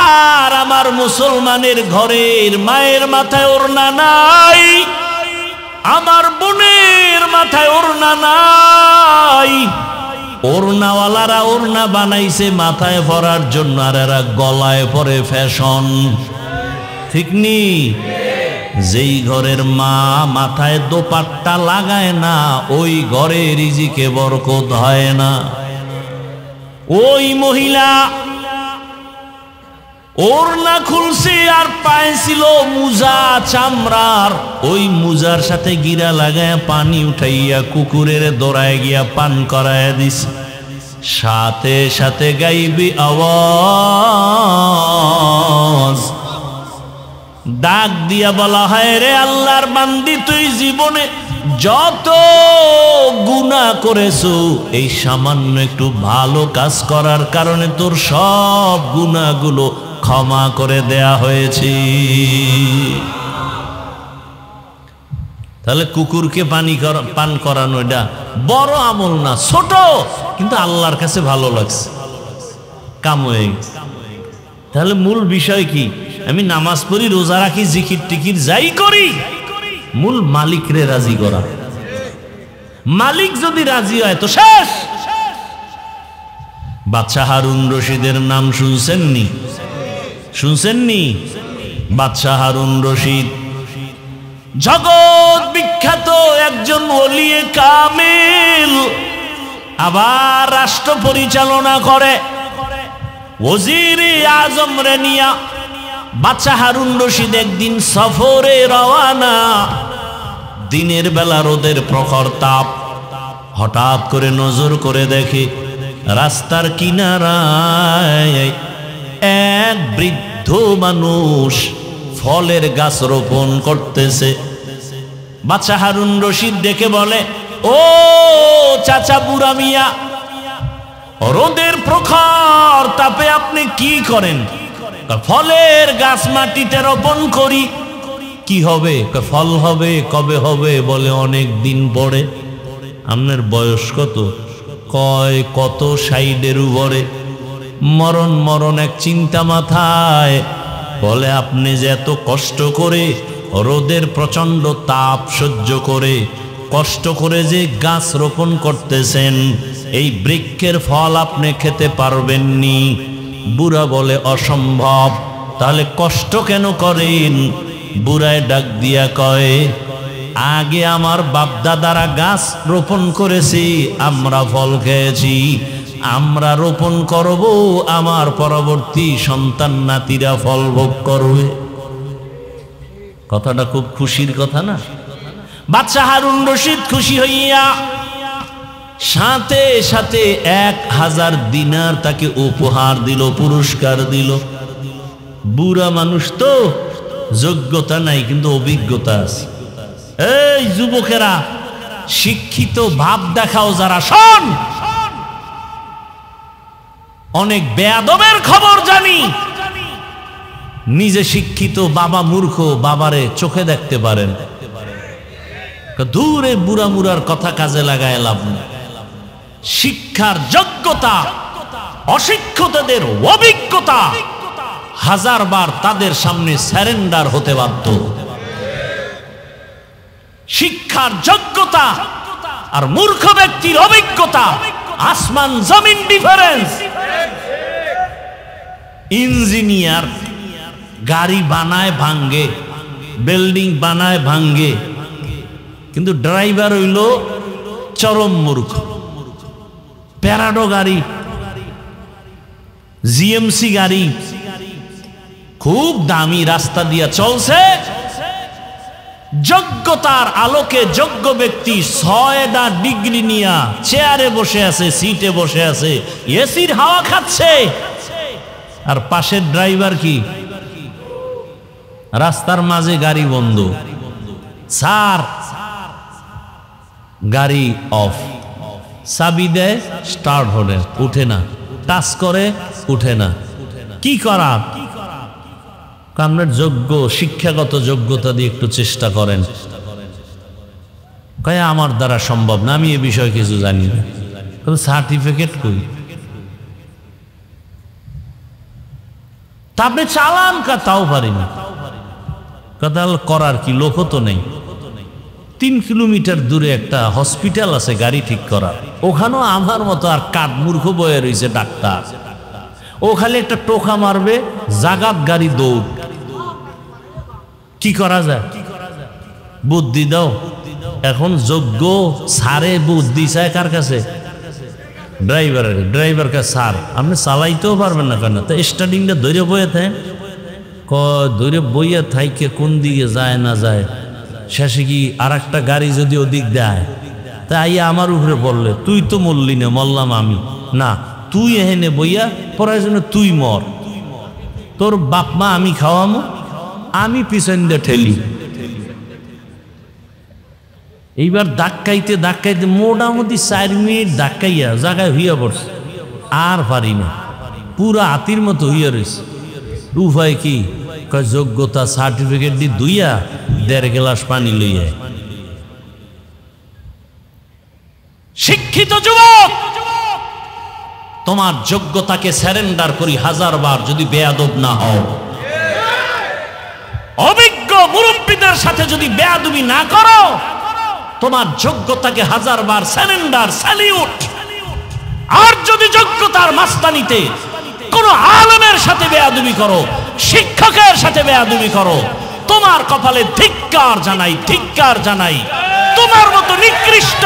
Speaker 1: আর আমার মুসলমানের ঘরের মায়ের মাথায় ওড়না নাই, আমার বোনের মাথায় ওড়না নাই। ওড়নাওয়ালারা ওড়না বানাইছে মাথায় পরার জন্য, আর এরা গলায় পরে ফ্যাশন, ঠিক নি? যেই ঘরের মা মাথায় দোপাট্টা লাগায় না, ওই ঘরে রিজিকে বরকত হয় না। ওই মহিলা ওড়না খুলছে আর পায়ে ছিল মুজা চামড়ার, ওই মুজার সাথে গিরা লাগায় পানি উঠাইয়া কুকুরের দৌড়ায় গিয়া পান করায় দিস। সাথে সাথে গাইবি আওয়াজ, ডাক দিয়া বলা হয়, রে আল্লাহর বান্দি, তুই জীবনে যত গুনাহ করেছো, এই সামান্য একটু ভালো কাজ করার কারণে তোর সব গুনাহগুলো ক্ষমা করে দেয়া হয়েছে। তাহলে কুকুরকে পান করানো এটা বড় আমল না, ছোট, কিন্তু আল্লাহর কাছে ভালো লাগছে, কাম হয়ে গেছে। তাহলে মূল বিষয় কি? আমি নামাজ পড়ি, রোজা রাখি, জিকির টিকির যাই করি, মূল মালিক রে রাজি করা। মালিক যদি রাজি হয় তো শেষ। বাদশাহ হারুন রশিদের নাম শুনছেননি? শুনছেননি? বাদশাহ হারুন রশিদ জগৎ বিখ্যাত একজন ওলিয়ে কামিল, আবার রাষ্ট্র পরিচালনা করে। ওজিরে আজম রে নিয়া বাদশাহ হারুন রশিদ একদিন সফরে রওয়ানা। দিনের বেলা রোদের প্রখর তাপ, হঠাৎ করে নজর করে দেখে রাস্তার কিনারায় এক বৃদ্ধ মানুষ ফলের গাছ রোপণ করতেছে। বাদশাহ হারুন রশিদ দেখে বলে, ও চাচা বুড়া মিয়া, রোদের প্রখর তাপে আপনি কি করেন? ফলের গাছ মাটিতে রোপণ করি। কি হবে? ফল হবে। কবে হবে? বলে অনেক দিন পরে। আপনার বয়স কত? কয় কত 60-এর উপরে। মরণ মরণ এক চিন্তা মাথায়। বলে আপনি যে এত কষ্ট করে রোদের প্রচন্ড তাপ সহ্য করে কষ্ট করে যে গাছ রোপণ করতেছেন, এই বৃক্ষের ফল আপনি খেতে পারবেননি। বুড়া বলে অসম্ভব। তাহলে কষ্ট কেন করেন? বুড়ায় ডাক দিয়া কয়, আগে আমার বাপদাদারা গাছ রোপণ করেছি, আমরা ফল খেয়েছি, আমরা রোপণ করব, আমার পরবর্তী সন্তান নাতিরা ফল ভোগ করবে। কথাটা খুব খুশির কথা না? বাদশাহ হারুন রশিদ খুশি হইয়া সাথে সাথে 1000 দিনার তাকে উপহার দিল, পুরস্কার দিল। বুড়া মানুষ তো, যোগ্যতা নাই কিন্তু অভিজ্ঞতা আছে। এই যুবকেরা, শিক্ষিত ভাব দেখাও যারা, শোন, অনেক বেয়াদবের খবর জানি। নিজে শিক্ষিত, বাবা মূর্খ, বাবারে চোখে দেখতে পারেন। দূরে বুড়া মুড়ার কথা কাজে লাগায় লাভ নেই। শিক্ষার যোগ্যতা, অশিক্ষিতদের অভিজ্ঞতা 1000 বার তাদের সামনে স্যারেন্ডার হতে বাধ্য। শিক্ষার যোগ্যতা আর মূর্খ ব্যক্তির অভিজ্ঞতা আসমান জমিন ডিফারেন্স। ইঞ্জিনিয়ার গাড়ি বানায় ভাঙ্গে, বিল্ডিং বানায় ভাঙ্গে, কিন্তু ড্রাইভার হইল চরম মূর্খ। প্যারাডো গাড়ি, জিএমসি গাড়ি খুব দামি রাস্তা দিয়া চলছে, যোগ্যতার আলোকে যোগ্য ব্যক্তি 6টা ডিগ্রি নিয়া চেয়ারে বসে আছে, সিটে বসে আছে, এসির হাওয়া খাচ্ছে। আর পাশের ড্রাইভার কি রাস্তার মাঝে গাড়ি বন্ধ, স্যার গাড়ি অফ, চাবি দেয় স্টার্ট হলে উঠে না, টাচ করে উঠে না। কি করা? আপনার যোগ্য শিক্ষাগত যোগ্যতা দিয়ে একটু চেষ্টা করেন। কয় আমার দ্বারা সম্ভব না, আমি এ বিষয়ে কিছু জানি না। সার্টিফিকেট কই? তা আপনি চালান কা? তাও পারিনি। কথা করার কি লোক তো নেই। 3 কিলোমিটার দূরে একটা হসপিটাল আছে গাড়ি ঠিক করার, ওখানেও আমার মতো আর কাঠ মূর্খ বয়ে রয়েছে ডাক্তার। ও খালি একটা টোকা মারবে, জাগাত গাড়ি দৌড়। কি করা যায়? বুদ্ধি দাও। এখন যোগ্য সারে বুদ্ধি চায় কার কাছে? ড্রাইভারের। ড্রাইভার কাছে, স্যার আপনি চালাইতেও পারবেন না কেন? তা স্টার্টিংটা ধরে বইয়ে থাকেন। ধরে বইয়ে থাইকে কোন দিকে যায় না যায়, শেষে কি আর একটা গাড়ি যদি ওদিক দেয়, তাই আমার উপরে বললে তুই তো মরলি না, মরলাম আমি। না, তুই এহেনে বইয়া পড়ার জন্য তুই মর, তোর বাপ মা আমি খাওয়ামো, আমি পিছন দিয়ে ঠেলি। এইবার ধাক্কাইতে ধাক্কাইতে মোটামুটি 4 মিনিট ধাক্কাইয়া জায়গায় হইয়া পড়ছে, আর পারি না, পুরা হাতির মতো হইয়া রয়েছে। উপায় কি? যোগ্যতা সার্টিফিকেট দিয়ে দুইয়া 1.5 গ্লাস পানি লইয়া। শিক্ষিত যুবক, তোমার যোগ্যতাকে স্যারেন্ডার করি 1000 বার, যদি বেয়াদব না হও। অভিজ্ঞ মুরব্বীদের সাথে যদি বেয়াদবি না করো, তোমার যোগ্যতাকে হাজারবার স্যালেন্ডার, স্যালিউট। আর যদি যোগ্যতার মাস্তানিতে কোন আলেমের সাথে বেয়াদবি করো, শিক্ষকের সাথে বেয়াদবি করো, তোমার কপালে ধিক্কার জানাই, ধিক্কার জানাই। তোমার মতো নিকৃষ্ট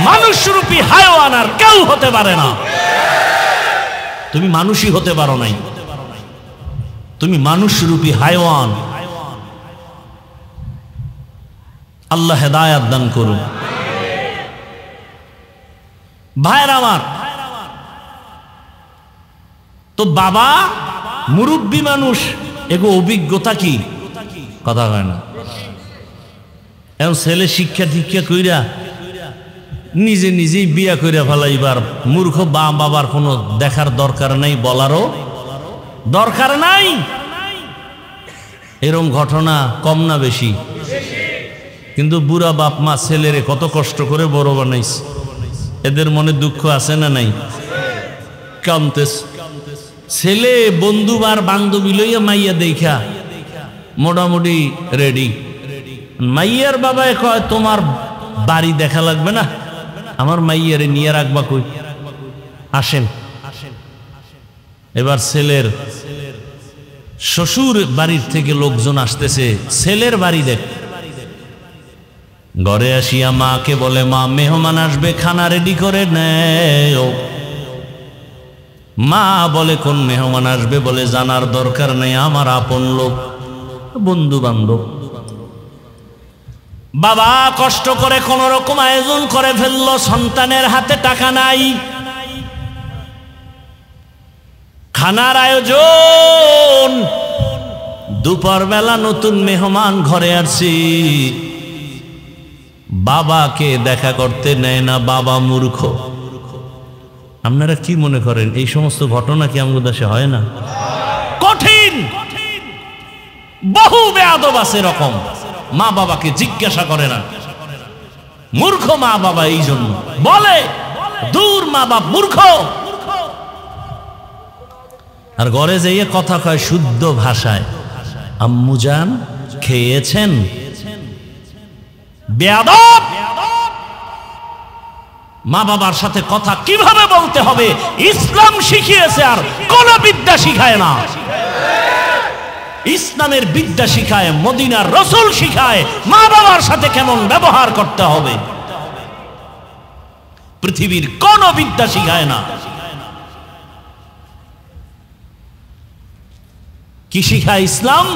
Speaker 1: মানুষরূপী হায়াওয়ান আর কেউ হতে পারে না। তুমি মানুষই হতে পারো নাই, তুমি মানুষরূপী হায়াওয়ান। আল্লাহ হেদায়াত দান করুন। ভাইরা আমার, তো বাবা মুরব্বী মানুষ, এগো অভিজ্ঞতা কি কথা হয় না। এখন ছেলে শিক্ষা দীক্ষা কইরা নিজে নিজেই বিয়া কইরা ফেলাইবার মূর্খ বাবার কোনো দেখার দরকার নাই, বলারও দরকার নাই। এরকম ঘটনা কম না বেশি? কিন্তু বুড়া বাপ মা ছেলেরে কত কষ্ট করে বড় বানাইছে, এদের মনে দুঃখ আছে না নাই? কামতেস ছেলে বন্ধু আর বান্ধবী লইয়া মাইয়া দেখা মোটামুটি রেডি। মাইয়ার বাবায় কয় তোমার বাড়ি দেখা লাগবে না, আমার মাইয়ারে নিয়ে রাখবা কই, আসেন। এবার ছেলের শ্বশুর বাড়ির থেকে লোকজন আসতেছে, ছেলের বাড়ি দেখ। ঘরে আসিয়া মাকে বলে, মা মেহমান আসবে, খানা রেডি করে নেও। মা বলে, কোন মেহমান আসবে? বলে, জানার দরকার নেই, আমার আপন লোক, বন্ধু বান্ধব। বাবা কষ্ট করে কোন রকম আয়োজন করে ফেললো, সন্তানের হাতে টাকা নাই, খানার আয়োজন। দুপুর বেলা নতুন মেহমান ঘরে আসছি, বাবাকে দেখা করতে নেয় না, বাবা মূর্খ। আপনারা কি মনে করেন এই সমস্ত ঘটনা কি আমাদের দেশে হয় না? কঠিন, বহু বেয়াদব আছে এরকম, মা বাবাকে জিজ্ঞাসা করে না। মূর্খ মা বাবা এই জন্য বলে, দূর মা বাপ মূর্খ। আর ঘরে যেয়ে কথা কয় শুদ্ধ ভাষায়, আম্মুজান খেয়েছেন? বেয়াদব। মা বাবার সাথে কথা কিভাবে বলতে হবে ইসলাম শিখিয়েছে, আর কোন বিদ্যা শিখায় না। ইসলামের বিদ্যা শিখায়, মদিনার রাসূল শিখায় মা বাবার সাথে কেমন ব্যবহার করতে হবে। পৃথিবীর কোন বিদ্যা শিখায় না। কি শিখায় ইসলাম?